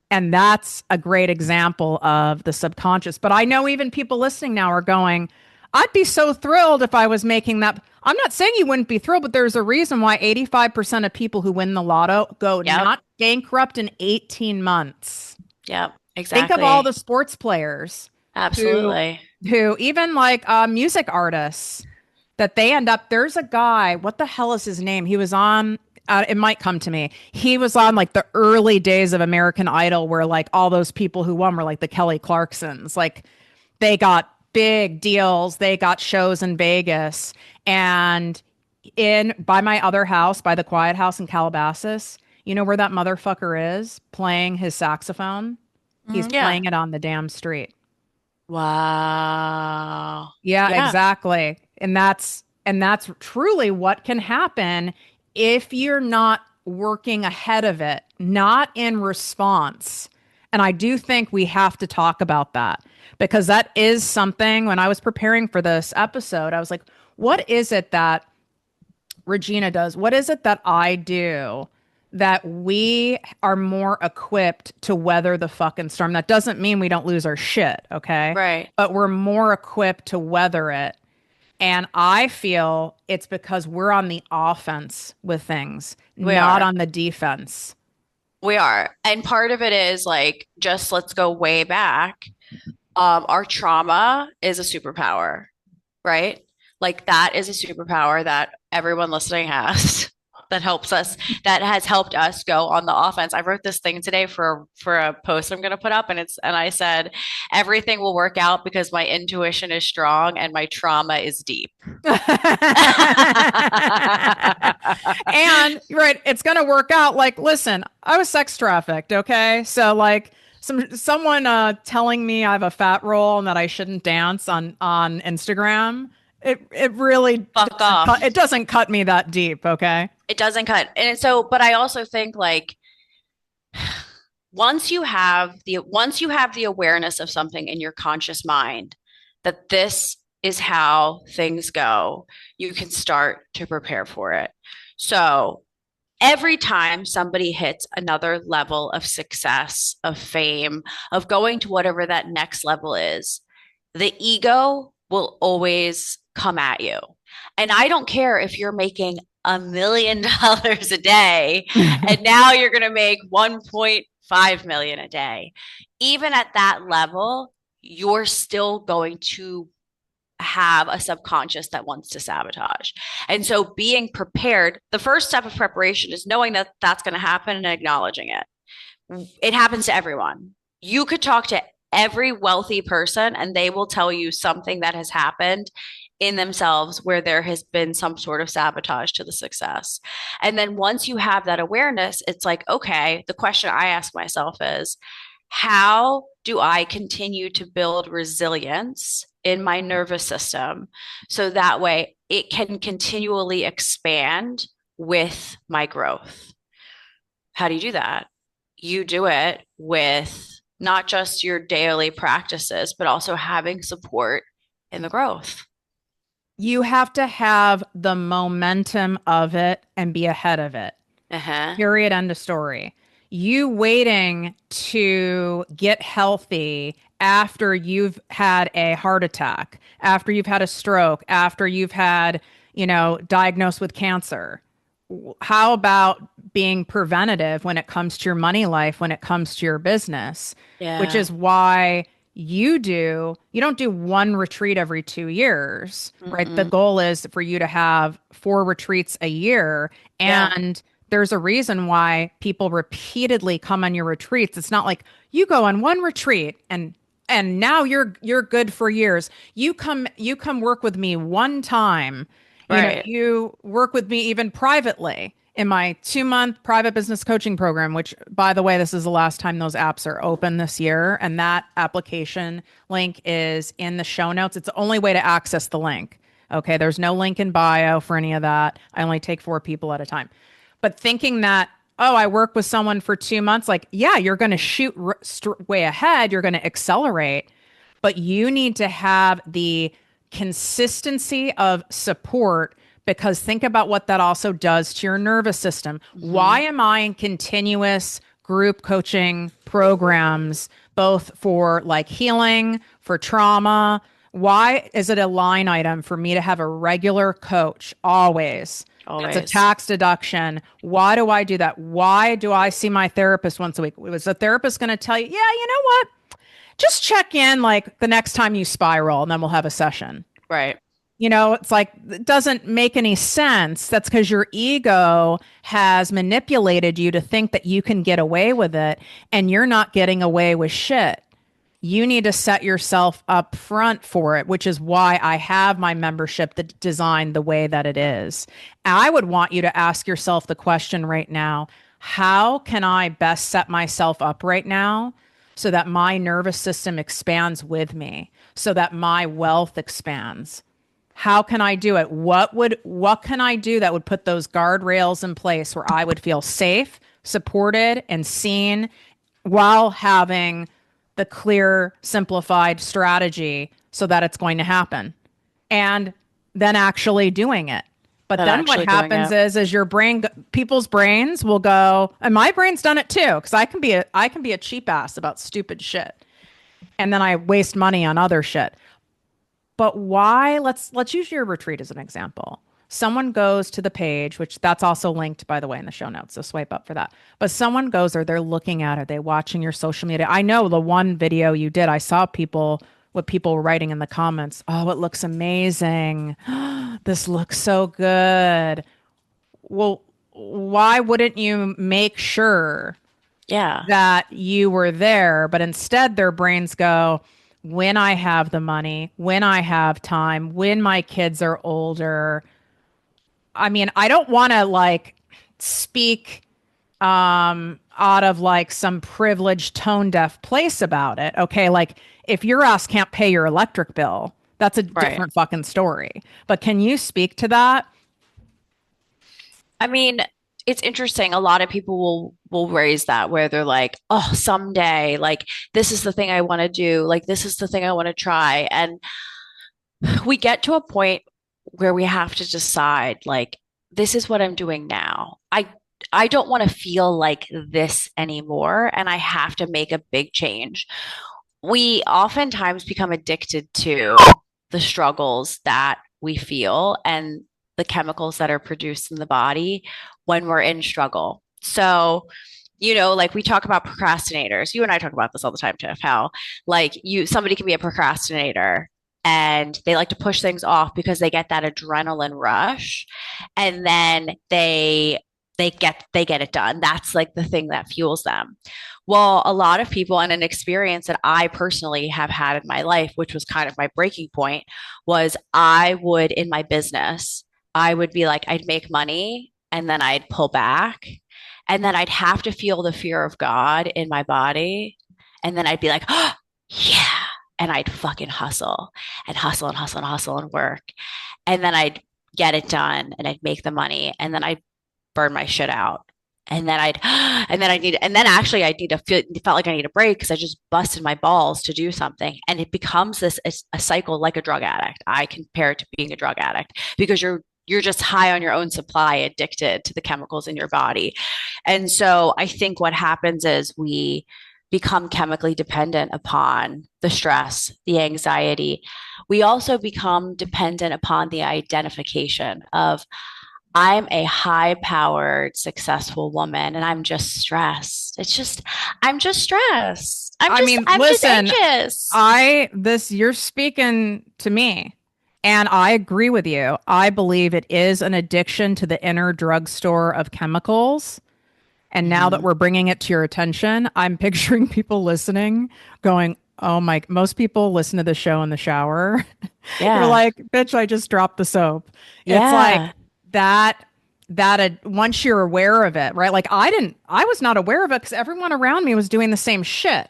[SPEAKER 1] And that's a great example of the subconscious. But I know even people listening now are going, I'd be so thrilled if I was making that. I'm not saying you wouldn't be thrilled, but there's a reason why 85% of people who win the lotto go
[SPEAKER 2] yep.
[SPEAKER 1] not bankrupt in 18 months.
[SPEAKER 2] Yep.
[SPEAKER 1] Think of all the
[SPEAKER 2] Exactly.
[SPEAKER 1] sports players who
[SPEAKER 2] Absolutely.
[SPEAKER 1] who even like music artists that they end up. There's a guy, what the hell is his name? He was on it might come to me. He was on like the early days of American Idol where like all those people who won were like the Kelly Clarksons. Like they got big deals, they got shows in Vegas, and in by my other house, by the Quiet House in Calabasas, you know where that motherfucker is playing his saxophone? He's
[SPEAKER 2] Yeah.
[SPEAKER 1] playing it on the damn street.
[SPEAKER 2] Wow.
[SPEAKER 1] Yeah,
[SPEAKER 2] Yeah.
[SPEAKER 1] exactly. And that's truly what can happen if you're not working ahead of it, not in response. And I do think we have to talk about that because that is something when I was preparing for this episode, I was like, what is it that Regina does? What is it that I do that we are more equipped to weather the fucking storm? That doesn't mean we don't lose our shit, okay?
[SPEAKER 2] Right.
[SPEAKER 1] But we're more equipped to weather it. And I feel it's because we're on the offense with things,
[SPEAKER 2] We
[SPEAKER 1] not
[SPEAKER 2] are.
[SPEAKER 1] on the defense.
[SPEAKER 2] We are. And part of it is like, just let's go way back. Our trauma is a superpower, right? Like that is a superpower that everyone listening has that helps us, that has helped us go on the offense. I wrote this thing today for a post I'm going to put up, and I said everything will work out because my intuition is strong and my trauma is deep.
[SPEAKER 1] And right, it's gonna work out. Like, listen, I was sex trafficked, okay? So like someone telling me I have a fat roll and that I shouldn't dance on Instagram, it really
[SPEAKER 2] Fuck
[SPEAKER 1] doesn't
[SPEAKER 2] off.
[SPEAKER 1] cut me that deep, okay?
[SPEAKER 2] It doesn't cut. And so, but I also think like once you have the awareness of something in your conscious mind that this is how things go, you can start to prepare for it. So every time somebody hits another level of success, of fame, of going to whatever that next level is, the ego will always come at you. And I don't care if you're making $1 million a day and now you're going to make 1.5 million a day. Even at that level, you're still going to have a subconscious that wants to sabotage. And so being prepared, the first step of preparation is knowing that that's going to happen and acknowledging it. It happens to everyone. You could talk to every wealthy person and they will tell you something that has happened in themselves where there has been some sort of sabotage to the success. And then once you have that awareness, it's like, okay, the question I ask myself is, how do I continue to build resilience in my nervous system so that way it can continually expand with my growth? How do you do that? You do it with not just your daily practices, but also having support in the growth.
[SPEAKER 1] You have to have the momentum of it and be ahead of it.
[SPEAKER 2] Uh-huh.
[SPEAKER 1] Period. End of story. You waiting to get healthy after you've had a heart attack, after you've had a stroke, after you've had, diagnosed with cancer. How about being preventative when it comes to your money life, when it comes to your business, which
[SPEAKER 2] Yeah.
[SPEAKER 1] is why you don't do one retreat every 2 years, right? The
[SPEAKER 2] Mm-mm.
[SPEAKER 1] goal is for you to have 4 retreats a year.
[SPEAKER 2] Yeah.
[SPEAKER 1] And there's a reason why people repeatedly come on your retreats. It's not like you go on one retreat and now you're good for years. You come work with me one time.
[SPEAKER 2] Right.
[SPEAKER 1] You work with me even privately in my 2-month private business coaching program, which, by the way, this is the last time those apps are open this year. And that application link is in the show notes. It's the only way to access the link. Okay. There's no link in bio for any of that. I only take 4 people at a time. But thinking that, oh, I work with someone for 2 months, like, yeah, you're going to shoot way ahead, you're going to accelerate, but you need to have the consistency of support because think about what that also does to your nervous system.
[SPEAKER 2] Mm-hmm.
[SPEAKER 1] Why am I in continuous group coaching programs, both for like healing, for trauma? Why is it a line item for me to have a regular coach always? It's a
[SPEAKER 2] Always.
[SPEAKER 1] tax deduction. Why do I do that? Why do I see my therapist once a week? Was the therapist going to tell you, yeah, you know what? Just check in like the next time you spiral and then we'll have a session.
[SPEAKER 2] Right.
[SPEAKER 1] It's like, it doesn't make any sense. That's because your ego has manipulated you to think that you can get away with it and you're not getting away with shit. You need to set yourself up front for it, which is why I have my membership that designed the way that it is. I would want you to ask yourself the question right now, how can I best set myself up right now so that my nervous system expands with me, so that my wealth expands? How can I do it? What can I do that would put those guardrails in place where I would feel safe, supported, and seen while having the clear, simplified strategy so that it's going to happen? And then actually doing it. But
[SPEAKER 2] Not
[SPEAKER 1] then what
[SPEAKER 2] actually doing
[SPEAKER 1] happens
[SPEAKER 2] it.
[SPEAKER 1] is your brain, people's brains will go, and my brain's done it too, because I can be a cheap ass about stupid shit, and then I waste money on other shit. But why? Let's use your retreat as an example. Someone goes to the page, which that's also linked, by the way, in the show notes. So swipe up for that. But someone goes there, they're looking at it, they're watching your social media. I know the one video you did, I saw what people were writing in the comments. Oh, it looks amazing. This looks so good. Well, why wouldn't you make sure
[SPEAKER 2] Yeah.
[SPEAKER 1] that you were there? But instead, their brains go, when I have the money, when I have time, when my kids are older. I mean, I don't want to like speak out of like some privileged tone deaf place about it. Okay, like if your ass can't pay your electric bill, that's a
[SPEAKER 2] Right.
[SPEAKER 1] different fucking story. But can you speak to that?
[SPEAKER 2] I mean, it's interesting. A lot of people will raise that where they're like, "Oh, someday, like this is the thing I want to do. Like this is the thing I want to try." And we get to a point where we have to decide, like, this is what I'm doing now. I don't want to feel like this anymore, and I have to make a big change. We oftentimes become addicted to the struggles that we feel and the chemicals that are produced in the body when we're in struggle. So, like we talk about procrastinators. You and I talk about this all the time, Tiff, how like somebody can be a procrastinator and they like to push things off because they get that adrenaline rush and then they they get it done. That's like the thing that fuels them. Well, a lot of people, and an experience that I personally have had in my life, which was kind of my breaking point, was I would in my business, I would be like, I'd make money and then I'd pull back. And then I'd have to feel the fear of God in my body. And then I'd be like, oh, yeah. And I'd fucking hustle and hustle and hustle and hustle and work. And then I'd get it done and I'd make the money. And then I'd burn my shit out. And then actually I'd need to feel, it felt like I need a break because I just busted my balls to do something. And it becomes a cycle like a drug addict. I compare it to being a drug addict because you're just high on your own supply, addicted to the chemicals in your body. And so I think what happens is we become chemically dependent upon the stress, the anxiety. We also become dependent upon the identification of, I'm a high powered, successful woman and I'm just stressed. I'm just stressed. I'm just
[SPEAKER 1] Listen,
[SPEAKER 2] anxious.
[SPEAKER 1] you're speaking to me, and I agree with you. I believe it is an addiction to the inner drugstore of chemicals. And now that
[SPEAKER 2] Mhm.
[SPEAKER 1] we're bringing it to your attention, I'm picturing people listening going, oh my, most people listen to the show in the shower. You're
[SPEAKER 2] Yeah.
[SPEAKER 1] like, bitch, I just dropped the soap. It's like
[SPEAKER 2] Yeah.
[SPEAKER 1] that, once you're aware of it, right? Like I was not aware of it because everyone around me was doing the same shit,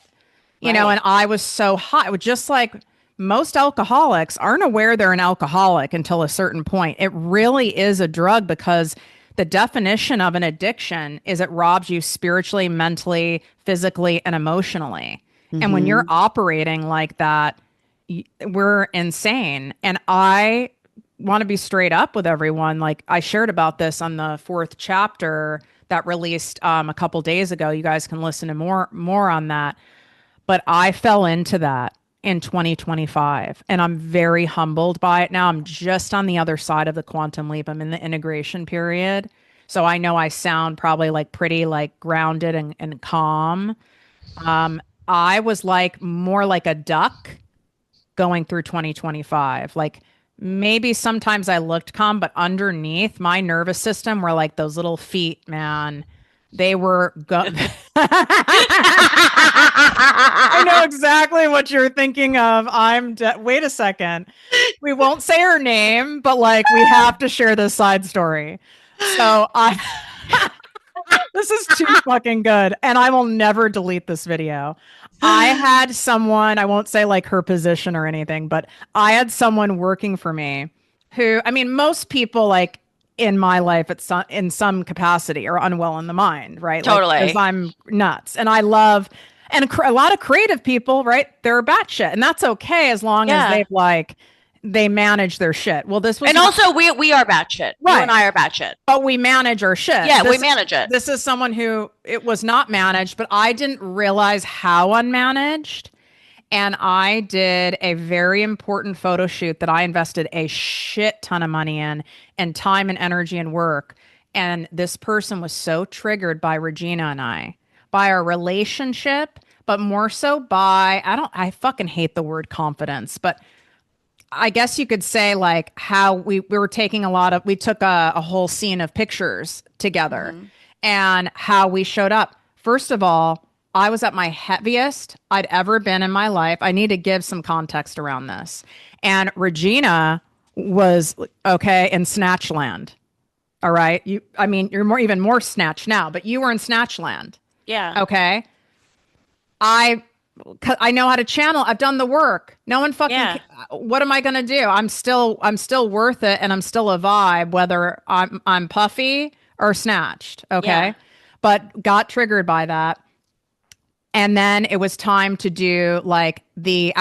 [SPEAKER 1] and
[SPEAKER 2] Right.
[SPEAKER 1] I was so high. It was just like most alcoholics aren't aware they're an alcoholic until a certain point. It really is a drug because the definition of an addiction is it robs you spiritually, mentally, physically, and emotionally. And when you're
[SPEAKER 2] Hmm.
[SPEAKER 1] operating like that, we're insane. And I want to be straight up with everyone. Like I shared about this on the fourth chapter that released a couple days ago. You guys can listen to more on that. But I fell into that in 2025, and I'm very humbled by it now. I'm just on the other side of the quantum leap. I'm in the integration period. So I know I sound probably like pretty like grounded and calm. I was like more like a duck going through 2025. Like maybe sometimes I looked calm, but underneath my nervous system were like those little feet, man. They were I know exactly what you're thinking of. Wait a second. We won't say her name, but like we have to share this side story. So I this is too fucking good and I will never delete this video. I had someone, I won't say like her position or anything, but I had someone working for me who, I mean, most people like in my life in some capacity are unwell in the mind, right? Like, because
[SPEAKER 2] Totally.
[SPEAKER 1] I'm nuts and I love, and a lot of creative people, right? They're batshit, and that's okay as long as
[SPEAKER 2] Yeah.
[SPEAKER 1] they manage their shit. Well, this was
[SPEAKER 2] And
[SPEAKER 1] not
[SPEAKER 2] also we are batshit. You and
[SPEAKER 1] right,
[SPEAKER 2] I are batshit.
[SPEAKER 1] but we manage our shit.
[SPEAKER 2] Yeah, we manage it.
[SPEAKER 1] This is someone who it was not managed, but I didn't realize how unmanaged. And I did a very important photo shoot that I invested a shit ton of money in and time and energy and work. And this person was so triggered by Regina and I, by our relationship, but more so by, I fucking hate the word confidence, but I guess you could say like how we were taking we took a whole scene of pictures together
[SPEAKER 2] Hmm.
[SPEAKER 1] and how we showed up. First of all, I was at my heaviest I'd ever been in my life. I need to give some context around this. And Regina was okay in Snatchland. All right. I mean, you're even more snatch now, but you were in Snatchland.
[SPEAKER 2] Yeah.
[SPEAKER 1] Okay. I I know how to channel. I've done the work. No one fucking.
[SPEAKER 2] Yeah.
[SPEAKER 1] What am I gonna do? I'm still worth it, and I'm still a vibe, whether I'm puffy or snatched.
[SPEAKER 2] Yeah.
[SPEAKER 1] Okay, but got triggered by that, and then it was time to do like the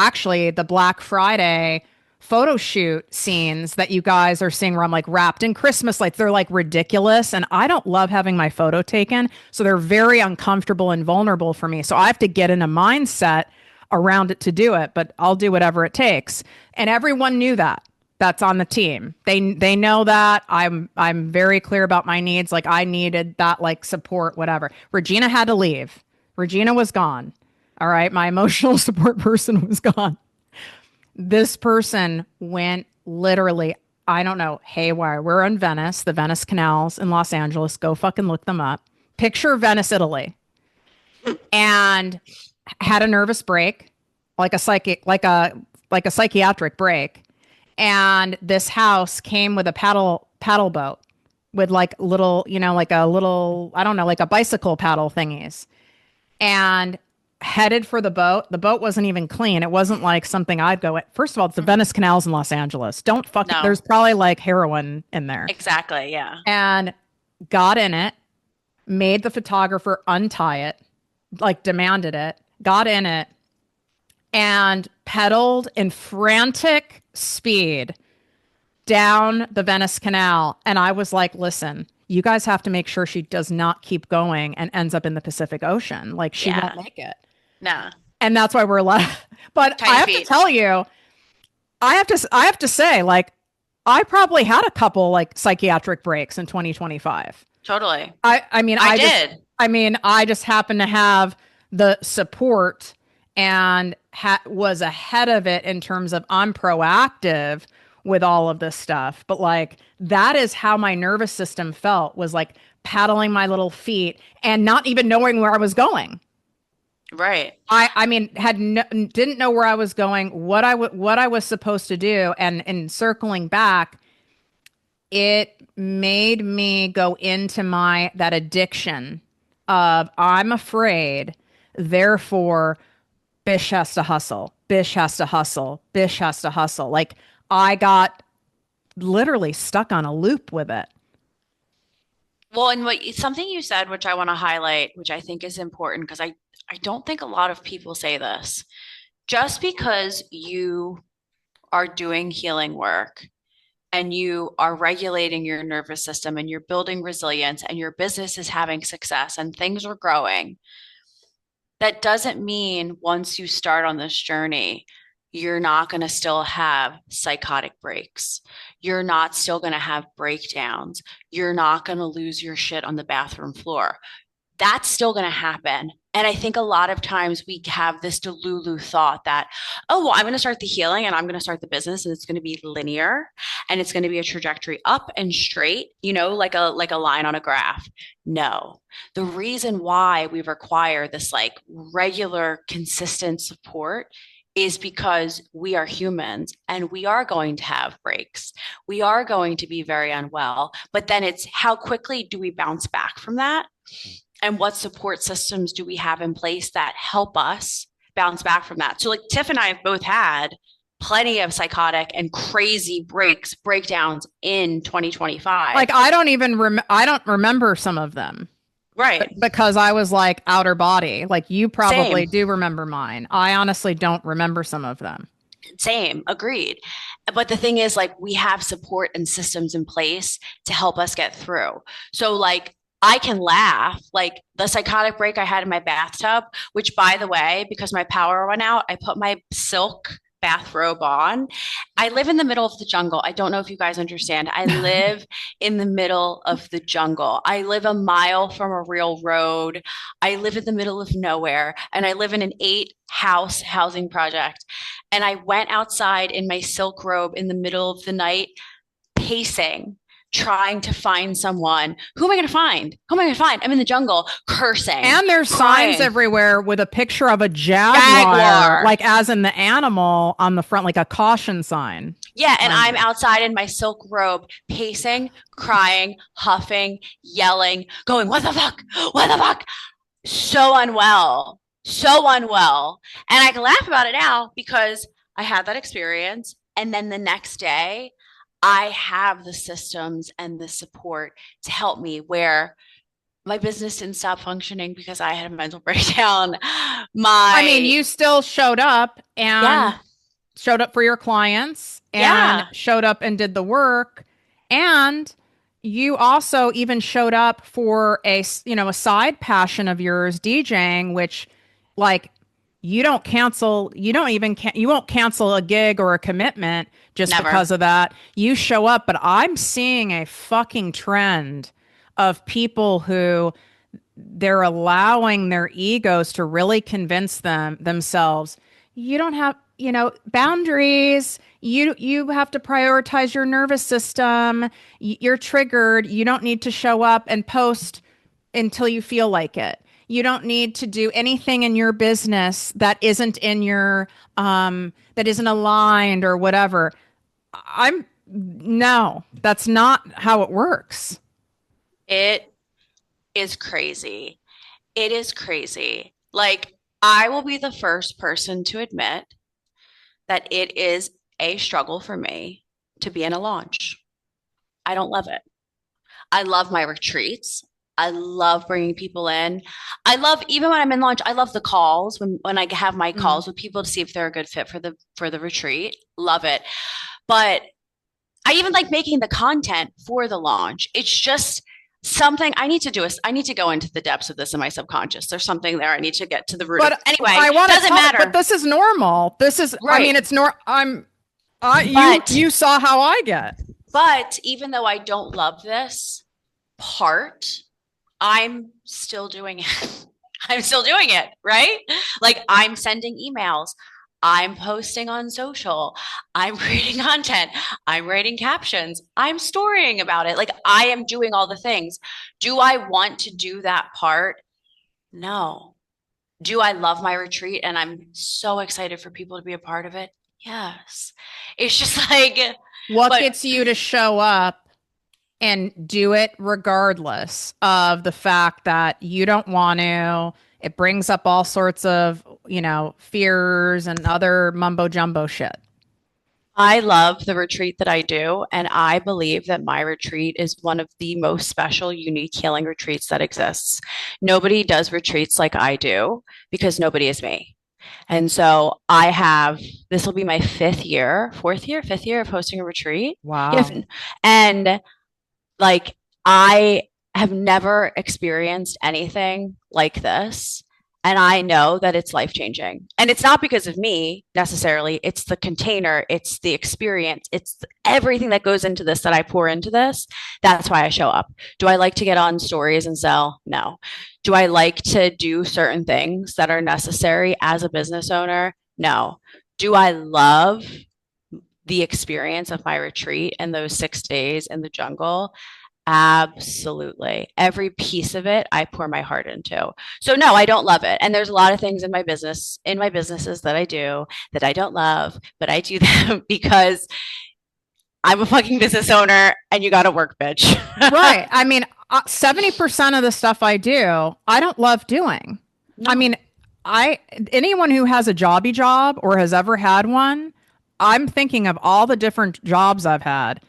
[SPEAKER 1] Black Friday photo shoot scenes that you guys are seeing where I'm like wrapped in Christmas lights. They're like ridiculous. And I don't love having my photo taken. So they're very uncomfortable and vulnerable for me. So I have to get in a mindset around it to do it, but I'll do whatever it takes. And everyone knew that. That's on the team. They know that. I'm very clear about my needs. Like I needed that like support, whatever. Regina had to leave. Regina was gone. All right. My emotional support person was gone. This person went literally, I don't know, haywire. We're in Venice, the Venice canals in Los Angeles. Go fucking look them up. Picture Venice, Italy. And had a nervous break, like a psychic, like a psychiatric break. And this house came with a paddle boat with like little, like a little, I don't know, like a bicycle paddle thingies. And headed for the boat. The boat wasn't even clean. It wasn't like something I'd go at. First of all, it's the Venice canals in Los Angeles. Don't fucking,
[SPEAKER 2] No,
[SPEAKER 1] there's probably like heroin in there.
[SPEAKER 2] exactly. Yeah.
[SPEAKER 1] And got in it, made the photographer untie it, like demanded it, got in it, and pedaled in frantic speed down the Venice Canal. And I was like, listen, you guys have to make sure she does not keep going and ends up in the Pacific Ocean. Like she
[SPEAKER 2] Yeah.
[SPEAKER 1] won't make it.
[SPEAKER 2] No.
[SPEAKER 1] And that's why we're left. But I
[SPEAKER 2] Tiny
[SPEAKER 1] have to
[SPEAKER 2] feet.
[SPEAKER 1] tell you, I have to say, like, I probably had a couple like psychiatric breaks in 2025.
[SPEAKER 2] Totally.
[SPEAKER 1] I mean,
[SPEAKER 2] I
[SPEAKER 1] just,
[SPEAKER 2] did.
[SPEAKER 1] I just happen to have the support and was ahead of it in terms of I'm proactive with all of this stuff. But like, that is how my nervous system felt, was like paddling my little feet and not even knowing where I was going.
[SPEAKER 2] Right.
[SPEAKER 1] I mean, didn't know where I was going, what I was supposed to do. And in circling back, it made me go into that addiction of I'm afraid, therefore Bish has to hustle. Bish has to hustle. Bish has to hustle. Like I got literally stuck on a loop with it.
[SPEAKER 2] Well, and something you said, which I want to highlight, which I think is important because I don't think a lot of people say this. Just because you are doing healing work and you are regulating your nervous system and you're building resilience and your business is having success and things are growing, that doesn't mean once you start on this journey, you're not going to still have psychotic breaks. You're not still going to have breakdowns. You're not going to lose your shit on the bathroom floor. That's still going to happen. And I think a lot of times we have this delulu thought that, oh, well, I'm going to start the healing and I'm going to start the business and it's going to be linear and it's going to be a trajectory up and straight, like a line on a graph. No. The reason why we require this like regular, consistent support is because we are humans and we are going to have breaks. We are going to be very unwell, but then it's how quickly do we bounce back from that? And what support systems do we have in place that help us bounce back from that? So like Tiff and I have both had plenty of psychotic and crazy breakdowns in 2025.
[SPEAKER 1] Like I don't remember some of them.
[SPEAKER 2] Right.
[SPEAKER 1] Because I was like outer body. Like you probably
[SPEAKER 2] Same.
[SPEAKER 1] do remember mine. I honestly don't remember some of them.
[SPEAKER 2] Same. Agreed. But the thing is, like, we have support and systems in place to help us get through. So, like, I can laugh. Like the psychotic break I had in my bathtub, which, by the way, because my power went out, I put my silk bathrobe on. I live in the middle of the jungle. I don't know if you guys understand. I live in the middle of the jungle. I live a mile from a real road. I live in the middle of nowhere and I live in an 8-house housing project. And I went outside in my silk robe in the middle of the night, pacing, trying to find someone. Who am I going to find? Who am I going to find? I'm in the jungle cursing.
[SPEAKER 1] And there's
[SPEAKER 2] crying.
[SPEAKER 1] signs everywhere with a picture of a jaguar, like as in the animal on the front, like a caution sign.
[SPEAKER 2] Yeah, and I'm outside in my silk robe, pacing, crying, huffing, yelling, going, what the fuck? What the fuck? So unwell. So unwell. And I can laugh about it now because I had that experience. And then the next day, I have the systems and the support to help me where my business didn't stop functioning because I had a mental breakdown.
[SPEAKER 1] I mean, you still showed up and showed up for your clients and showed up and did the work. And you also even showed up for a side passion of yours, DJing, which like you won't cancel a gig or a commitment just
[SPEAKER 2] Never.
[SPEAKER 1] because of that. You show up, but I'm seeing a fucking trend of people who they're allowing their egos to really convince themselves, you don't boundaries. You have to prioritize your nervous system. You're triggered. You don't need to show up and post until you feel like it. You don't need to do anything in your business that isn't in your that isn't aligned or whatever. I'm No, that's not how it works.
[SPEAKER 2] It is crazy. It is crazy. Like, I will be the first person to admit that it is a struggle for me to be in a launch. I don't love it. I love my retreats. I love bringing people in. I love, even when I'm in launch, I love the calls when I have my
[SPEAKER 1] Mm.
[SPEAKER 2] calls with people to see if they're a good fit for the retreat. Love it. But I even like making the content for the launch. It's just something I need to do. I need to go into the depths of this in my subconscious. There's something there. I need to get to the root of.
[SPEAKER 1] But
[SPEAKER 2] Anyway,
[SPEAKER 1] I want to
[SPEAKER 2] doesn't
[SPEAKER 1] tell it, but
[SPEAKER 2] matter.
[SPEAKER 1] this is normal. This is, I
[SPEAKER 2] Right.
[SPEAKER 1] mean, it's nor I'm I
[SPEAKER 2] But
[SPEAKER 1] you saw how I get.
[SPEAKER 2] even though I don't love this part, I'm still doing it. I'm still doing it, right? Like, I'm sending emails. I'm posting on social. I'm creating content. I'm writing captions. I'm storying about it. Like, I am doing all the things. Do I want to do that part? No. Do I love my retreat and I'm so excited for people to be a part of it? Yes. It's just like,
[SPEAKER 1] What
[SPEAKER 2] but
[SPEAKER 1] gets you to show up and do it regardless of the fact that you don't want to? It brings up all sorts of, fears and other mumbo jumbo shit.
[SPEAKER 2] I love the retreat that I do, and I believe that my retreat is one of the most special, unique healing retreats that exists. Nobody does retreats like I do because nobody is me. And so this will be my fifth year of hosting a retreat. If,
[SPEAKER 1] Wow.
[SPEAKER 2] and like, I have never experienced anything like this. And I know that it's life changing. And it's not because of me necessarily. It's the container, it's the experience, it's everything that goes into this that I pour into this. That's why I show up. Do I like to get on stories and sell? No. Do I like to do certain things that are necessary as a business owner? No. Do I love the experience of my retreat and those 6 days in the jungle? Absolutely. Every piece of it, I pour my heart into. So no, I don't love it. And there's a lot of things in my businesses that I do that I don't love, but I do them because I'm a fucking business owner and you got to work, bitch.
[SPEAKER 1] Right. I mean, 70% of the stuff I do, I don't love doing. I
[SPEAKER 2] No.
[SPEAKER 1] mean, I anyone who has a jobby job or has ever had one, I'm thinking of all the different jobs I've had.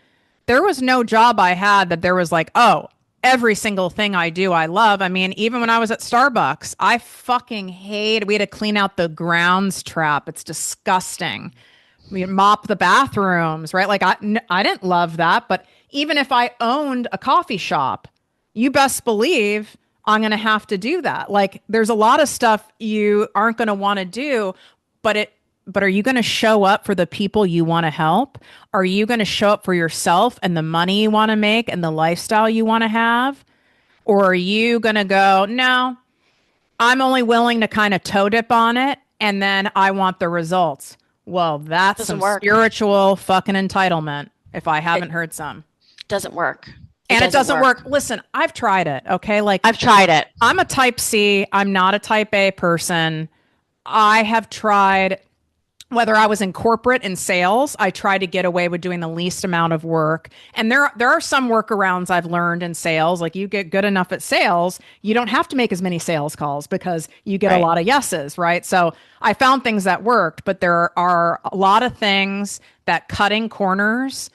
[SPEAKER 1] There was no job I had that there was like, oh, every single thing I do, I love. I mean, even when I was at Starbucks, I fucking hate. We had to clean out the grounds trap. It's disgusting. We mop the bathrooms, right? Like I didn't love that, but even if I owned a coffee shop, you best believe I'm going to have to do that. Like there's a lot of stuff you aren't going to want to do, but are you going to show up for the people you want to help? Are you going to show up for yourself and the money you want to make and the lifestyle you want to have? Or are you going to go, no, I'm only willing to kind of toe dip on it and then I want the results. Well, that's
[SPEAKER 2] Doesn't
[SPEAKER 1] some
[SPEAKER 2] work.
[SPEAKER 1] spiritual fucking entitlement if I
[SPEAKER 2] It
[SPEAKER 1] haven't heard some.
[SPEAKER 2] doesn't work. It
[SPEAKER 1] And it
[SPEAKER 2] doesn't
[SPEAKER 1] doesn't work.
[SPEAKER 2] work.
[SPEAKER 1] Listen, I've tried it. Okay. Like
[SPEAKER 2] I've tried it.
[SPEAKER 1] I'm a type C, I'm not a type A person. I have tried, whether I was in corporate and sales, I try to get away with doing the least amount of work. And there are some workarounds I've learned in sales. Like you get good enough at sales, you don't have to make as many sales calls because you get a
[SPEAKER 2] Right.
[SPEAKER 1] lot of yeses, right? So I found things that worked, but there are a lot of things that cutting corners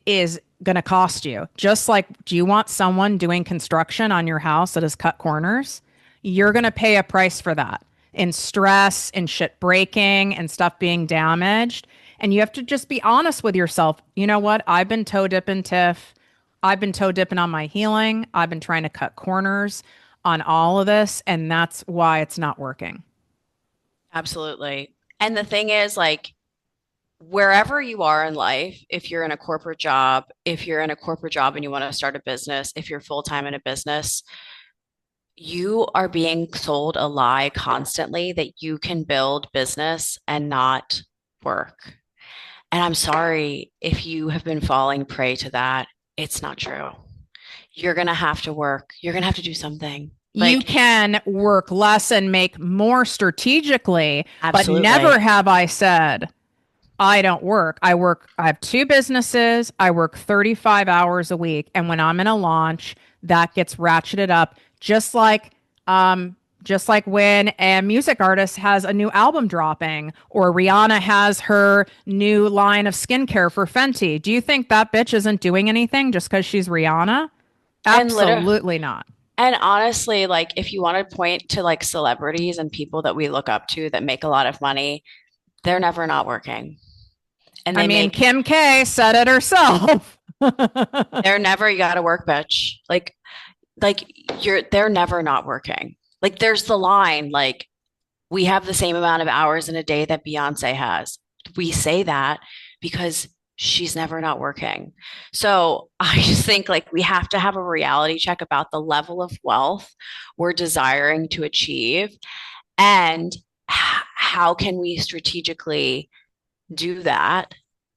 [SPEAKER 1] is going to cost you. Just like, do you want someone doing construction on your house that has cut corners? You're going to pay a price for that in stress and shit breaking and stuff being damaged. And you have to just be honest with yourself. You know what? I've been toe dipping, Tiff. I've been toe dipping on my healing. I've been trying to cut corners on all of this. And that's why it's not working.
[SPEAKER 2] Absolutely. And the thing is, like, wherever you are in life, if you're in a corporate job and you want to start a business, if you're full time in a business, you are being sold a lie constantly that you can build business and not work. And I'm sorry if you have been falling prey to that. It's not true. You're going to have to work. You're going to have to do something.
[SPEAKER 1] You
[SPEAKER 2] Like,
[SPEAKER 1] can work less and make more strategically, but never
[SPEAKER 2] absolutely.
[SPEAKER 1] have I said, I don't work. I have two businesses. I work 35 hours a week. And when I'm in a launch, that gets ratcheted up um just like when a music artist has a new album dropping or Rihanna has her new line of skincare for Fenty. Do you think that bitch isn't doing anything just because she's Rihanna?
[SPEAKER 2] And literally,
[SPEAKER 1] Absolutely not.
[SPEAKER 2] and honestly, like if you want to point to like celebrities and people that we look up to that make a lot of money, they're never not working. And
[SPEAKER 1] I
[SPEAKER 2] they
[SPEAKER 1] mean,
[SPEAKER 2] make,
[SPEAKER 1] Kim K said it herself.
[SPEAKER 2] they're never, you got to work, bitch. Like they're never not working. Like there's the line, like we have the same amount of hours in a day that Beyonce has. We say that because she's never not working. So I just think like we have to have a reality check about the level of wealth we're desiring to achieve and how can we strategically do that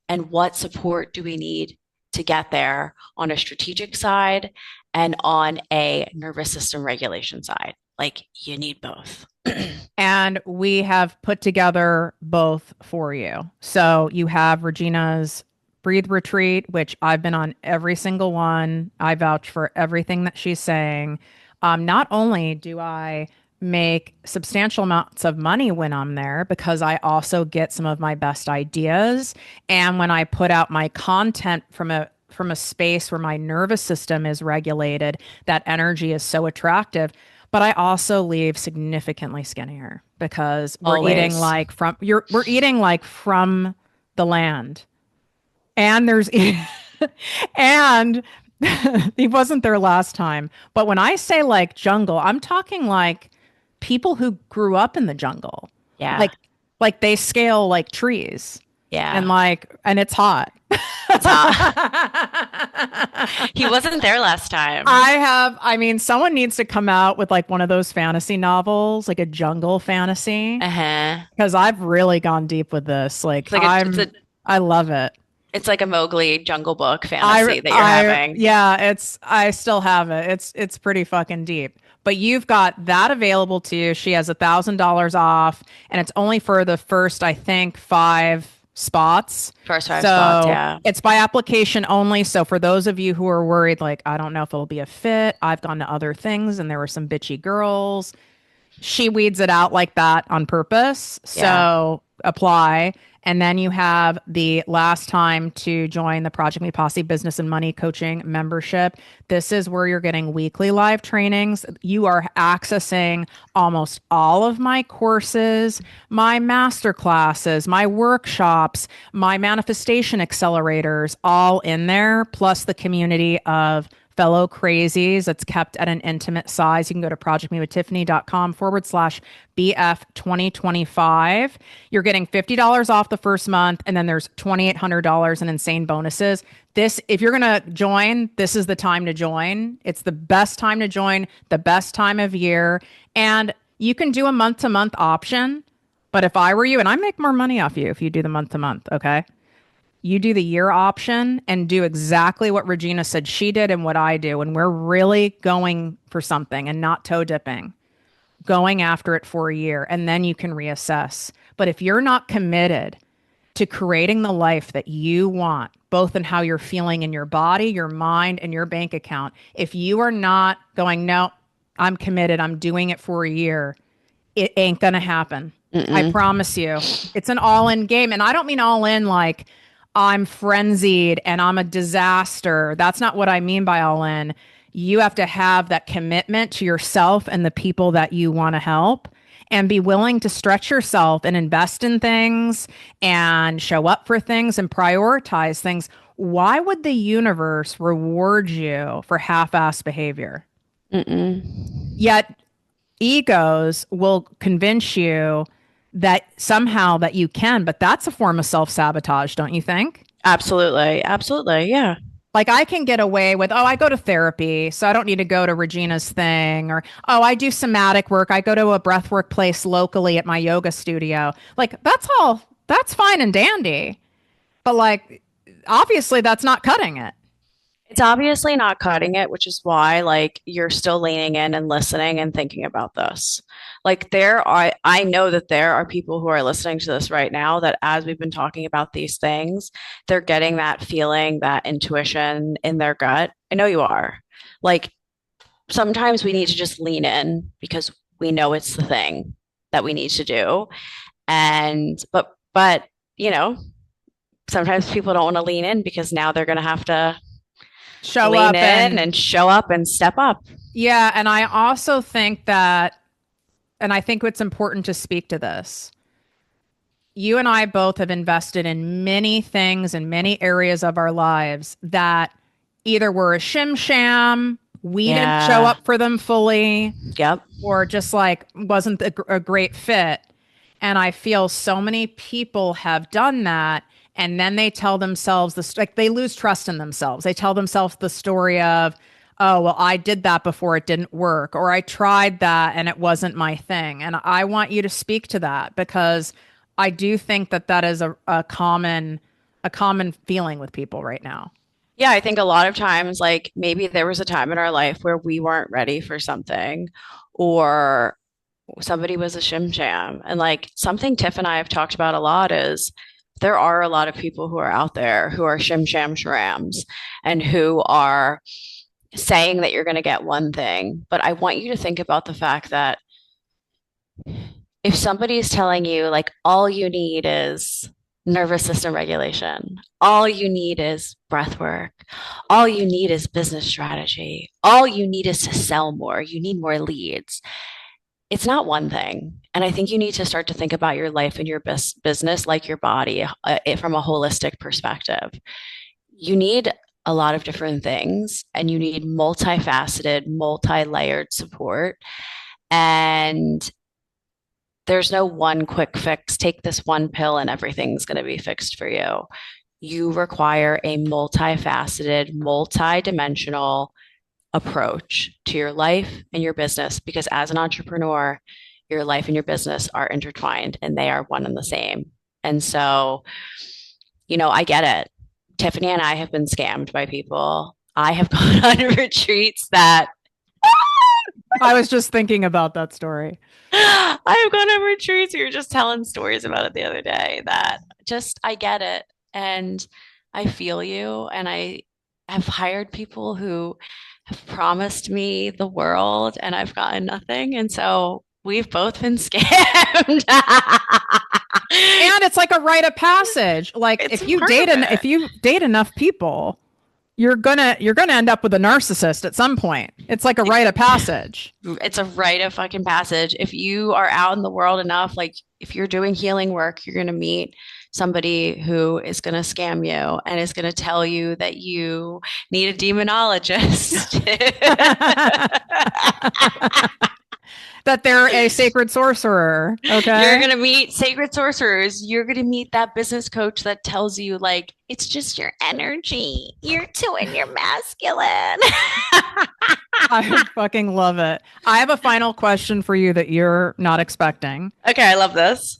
[SPEAKER 2] and what support do we need to get there on a strategic side and on a nervous system regulation side. Like you need both.
[SPEAKER 1] And we have put together both for you. So you have Regina's Breathe Retreat, which I've been on every single one. I vouch for everything that she's saying. Not only do I make substantial amounts of money when I'm there, because I also get some of my best ideas. And when I put out my content from a space where my nervous system is regulated, that energy is so attractive. But I also leave significantly skinnier because
[SPEAKER 2] Always.
[SPEAKER 1] we're eating like from the land. And there's and he wasn't there last time. But when I say like jungle, I'm talking like people who grew up in the jungle.
[SPEAKER 2] Yeah.
[SPEAKER 1] Like they scale like trees
[SPEAKER 2] Yeah.
[SPEAKER 1] and it's hot.
[SPEAKER 2] It's not. He wasn't there last time.
[SPEAKER 1] I mean, someone needs to come out with like one of those fantasy novels, like a jungle fantasy,
[SPEAKER 2] Uh-huh.
[SPEAKER 1] because I've really gone deep with this.
[SPEAKER 2] It's like a it's a
[SPEAKER 1] I love it.
[SPEAKER 2] it's like a Mowgli Jungle Book fantasy that you're having.
[SPEAKER 1] Yeah, I still have it. It's pretty fucking deep. But you've got that available to you. She has $1,000 off, and it's only for the first, I think, 5 spots.
[SPEAKER 2] First five spots,
[SPEAKER 1] So
[SPEAKER 2] yeah.
[SPEAKER 1] it's by application only. So for those of you who are worried, like, I don't know if it'll be a fit, I've gone to other things and there were some bitchy girls. She weeds it out like that on purpose.
[SPEAKER 2] Yeah.
[SPEAKER 1] So apply. And then you have the last time to join the Project Me Posse Business and Money Coaching membership. This is where you're getting weekly live trainings. You are accessing almost all of my courses, my master classes, my workshops, my manifestation accelerators, all in there, plus the community of fellow crazies. It's kept at an intimate size. You can go to projectmewithtiffany.com/BF 2025. You're getting $50 off the first month, and then there's $2,800 in insane bonuses. This, if you're going to join, this is the time to join. It's the best time to join, the best time of year. And you can do a month to month option. But if I were you, and I make more money off you if you do the month to month, okay? You do the year option and do exactly what Regina said she did and what I do. And we're really going for something and not toe dipping, going after it for a year. And then you can reassess. But if you're not committed to creating the life that you want, both in how you're feeling in your body, your mind, and your bank account, if you are not going, no, I'm committed, I'm doing it for a year, it ain't going to happen. I
[SPEAKER 2] Mm-mm.
[SPEAKER 1] promise you. It's an all in game. And I don't mean all in like, I'm frenzied and I'm a disaster. That's not what I mean by all in. You have to have that commitment to yourself and the people that you want to help and be willing to stretch yourself and invest in things and show up for things and prioritize things. Why would the universe reward you for half-ass behavior?
[SPEAKER 2] Mm-mm.
[SPEAKER 1] Yet egos will convince you that somehow that you can, but that's a form of self-sabotage, don't you think?
[SPEAKER 2] Absolutely. Absolutely. Yeah.
[SPEAKER 1] Like I can get away with, oh, I go to therapy, so I don't need to go to Regina's thing, or oh, I do somatic work. I go to a breathwork place locally at my yoga studio. Like that's all, that's fine and dandy. But like obviously that's not cutting it.
[SPEAKER 2] It's obviously not cutting it, which is why like you're still leaning in and listening and thinking about this. Like I know that there are people who are listening to this right now that as we've been talking about these things, they're getting that feeling, that intuition in their gut. I know you are. Like sometimes we need to just lean in because we know it's the thing that we need to do. And but you know, sometimes people don't want to lean in because now they're going to have to
[SPEAKER 1] Show
[SPEAKER 2] lean
[SPEAKER 1] up
[SPEAKER 2] in
[SPEAKER 1] and
[SPEAKER 2] and show up and step up.
[SPEAKER 1] yeah, and I also think that, and I think it's important to speak to this. You and I both have invested in many things in many areas of our lives that either were a shim sham, we didn't show
[SPEAKER 2] Yeah.
[SPEAKER 1] up for them fully,
[SPEAKER 2] Yep.
[SPEAKER 1] or just like wasn't a great fit. And I feel so many people have done that. And then they tell themselves this, like they lose trust in themselves. They tell themselves the story of, oh, well, I did that before it didn't work, or I tried that and it wasn't my thing. And I want you to speak to that because I do think that that is a common feeling with people right now.
[SPEAKER 2] Yeah, I think a lot of times, like maybe there was a time in our life where we weren't ready for something or somebody was a shim sham. And like something Tiff and I have talked about a lot is there are a lot of people who are out there who are shim sham shrams and who are saying that you're going to get one thing. But I want you to think about the fact that if somebody is telling you like all you need is nervous system regulation, all you need is breath work, all you need is business strategy, all you need is to sell more, you need more leads. It's not one thing. And I think you need to start to think about your life and your business like your body from a holistic perspective. You need a lot of different things and you need multifaceted, multi layered support. And there's no one quick fix. Take this one pill and everything's going to be fixed for you. You require a multifaceted, multi-dimensional approach to your life and your business because as an entrepreneur, your life and your business are intertwined and they are one and the same. And so, I get it. Tiffany and I have been scammed by people. I have gone on retreats that
[SPEAKER 1] I was just thinking about that story.
[SPEAKER 2] I've gone on retreats. We were just telling stories about it the other day that just I get it and I feel you. And I have hired people who have promised me the world and I've gotten nothing. And so we've both been scammed.
[SPEAKER 1] And it's like a rite of passage. Like
[SPEAKER 2] It's part of it.
[SPEAKER 1] if you date enough people, you're gonna end up with a narcissist at some point. It's like a rite of passage.
[SPEAKER 2] It's a rite of fucking passage. If you are out in the world enough, like if you're doing healing work, you're going to meet somebody who is going to scam you and is going to tell you that you need a demonologist.
[SPEAKER 1] That they're a sacred sorcerer. Okay.
[SPEAKER 2] You're going to meet sacred sorcerers. You're going to meet that business coach that tells you, like, it's just your energy. You're too in your masculine.
[SPEAKER 1] I fucking love it. I have a final question for you that you're not expecting.
[SPEAKER 2] Okay, I love this.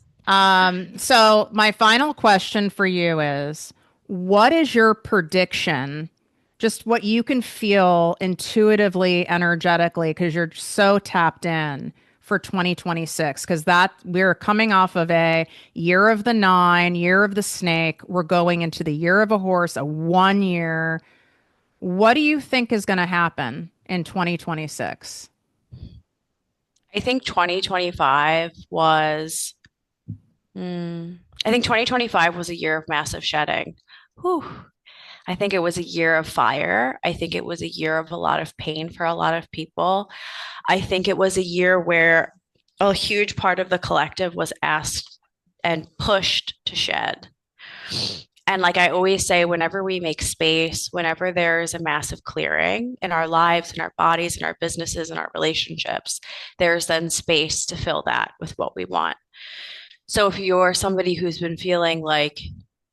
[SPEAKER 1] So my final question for you is, what is your prediction? Just what you can feel intuitively, energetically, because you're so tapped in for 2026. Because that we're coming off of a year of the nine, year of the snake. We're going into the year of a horse, a 1 year. What do you think is going to happen in 2026?
[SPEAKER 2] I think 2025 was I think 2025 was a year of massive shedding. Whew. I think it was a year of fire. I think it was a year of a lot of pain for a lot of people. I think it was a year where a huge part of the collective was asked and pushed to shed. And like I always say, whenever we make space, whenever there's a massive clearing in our lives, in our bodies, in our businesses, in our relationships, there's then space to fill that with what we want. So if you're somebody who's been feeling like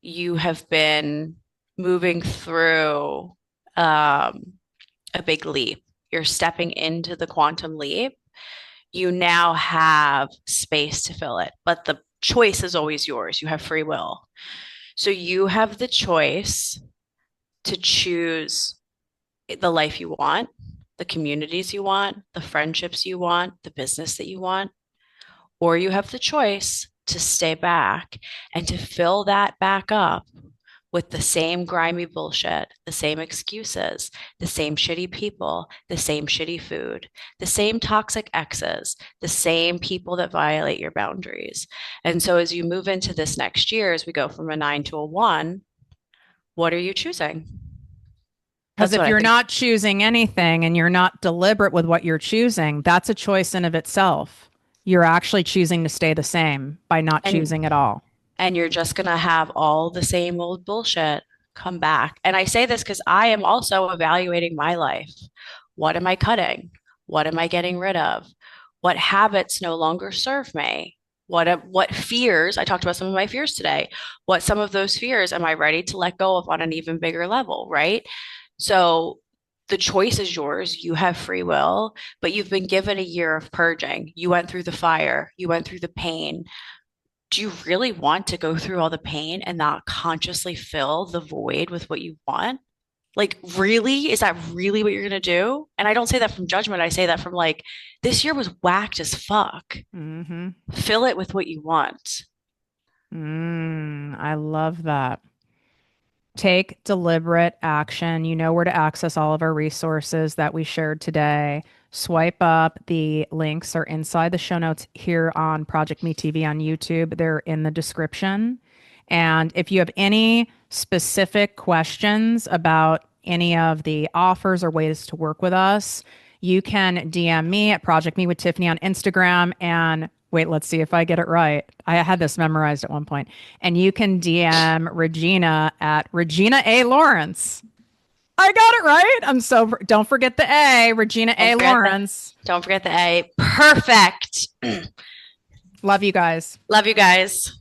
[SPEAKER 2] you have been moving through um, a big leap. You're stepping into the quantum leap. You now have space to fill it, but the choice is always yours. You have free will. So you have the choice to choose the life you want, the communities you want, the friendships you want, the business that you want, or you have the choice to stay back and to fill that back up with the same grimy bullshit, the same excuses, the same shitty people, the same shitty food, the same toxic exes, the same people that violate your boundaries. And so as you move into this next year, as we go from a 9 to a 1, what are you choosing?
[SPEAKER 1] Because
[SPEAKER 2] That's
[SPEAKER 1] if
[SPEAKER 2] what I
[SPEAKER 1] you're
[SPEAKER 2] think.
[SPEAKER 1] not choosing anything and you're not deliberate with what you're choosing, that's a choice in of itself. You're actually choosing to stay the same by not
[SPEAKER 2] And
[SPEAKER 1] choosing at all.
[SPEAKER 2] and you're just going to have all the same old bullshit come back. And I say this because I am also evaluating my life. What am I cutting? What am I getting rid of? What habits no longer serve me? What fears? I talked about some of my fears today. What some of those fears am I ready to let go of on an even bigger level, right? So the choice is yours. You have free will, but you've been given a year of purging. You went through the fire, you went through the pain. Do you really want to go through all the pain and not consciously fill the void with what you want? Like, really? Is that really what you're going to do? And I don't say that from judgment. I say that from like, this year was whacked as fuck.
[SPEAKER 1] Mm-hmm.
[SPEAKER 2] Fill it with what you want.
[SPEAKER 1] I love that. Take deliberate action. You know where to access all of our resources that we shared today. Swipe up. The links are inside the show notes here on Project Me TV on YouTube. They're in the description. And if you have any specific questions about any of the offers or ways to work with us, you can DM me at Project Me with Tiffany on Instagram. And wait, let's see if I get it right. I had this memorized at one point. And you can DM Regina at Regina A. Lawrence. I got it right. Don't forget the A, Regina
[SPEAKER 2] Don't
[SPEAKER 1] A.
[SPEAKER 2] forget the
[SPEAKER 1] Lawrence.
[SPEAKER 2] don't forget the A. Perfect.
[SPEAKER 1] Love you guys.
[SPEAKER 2] Love you guys.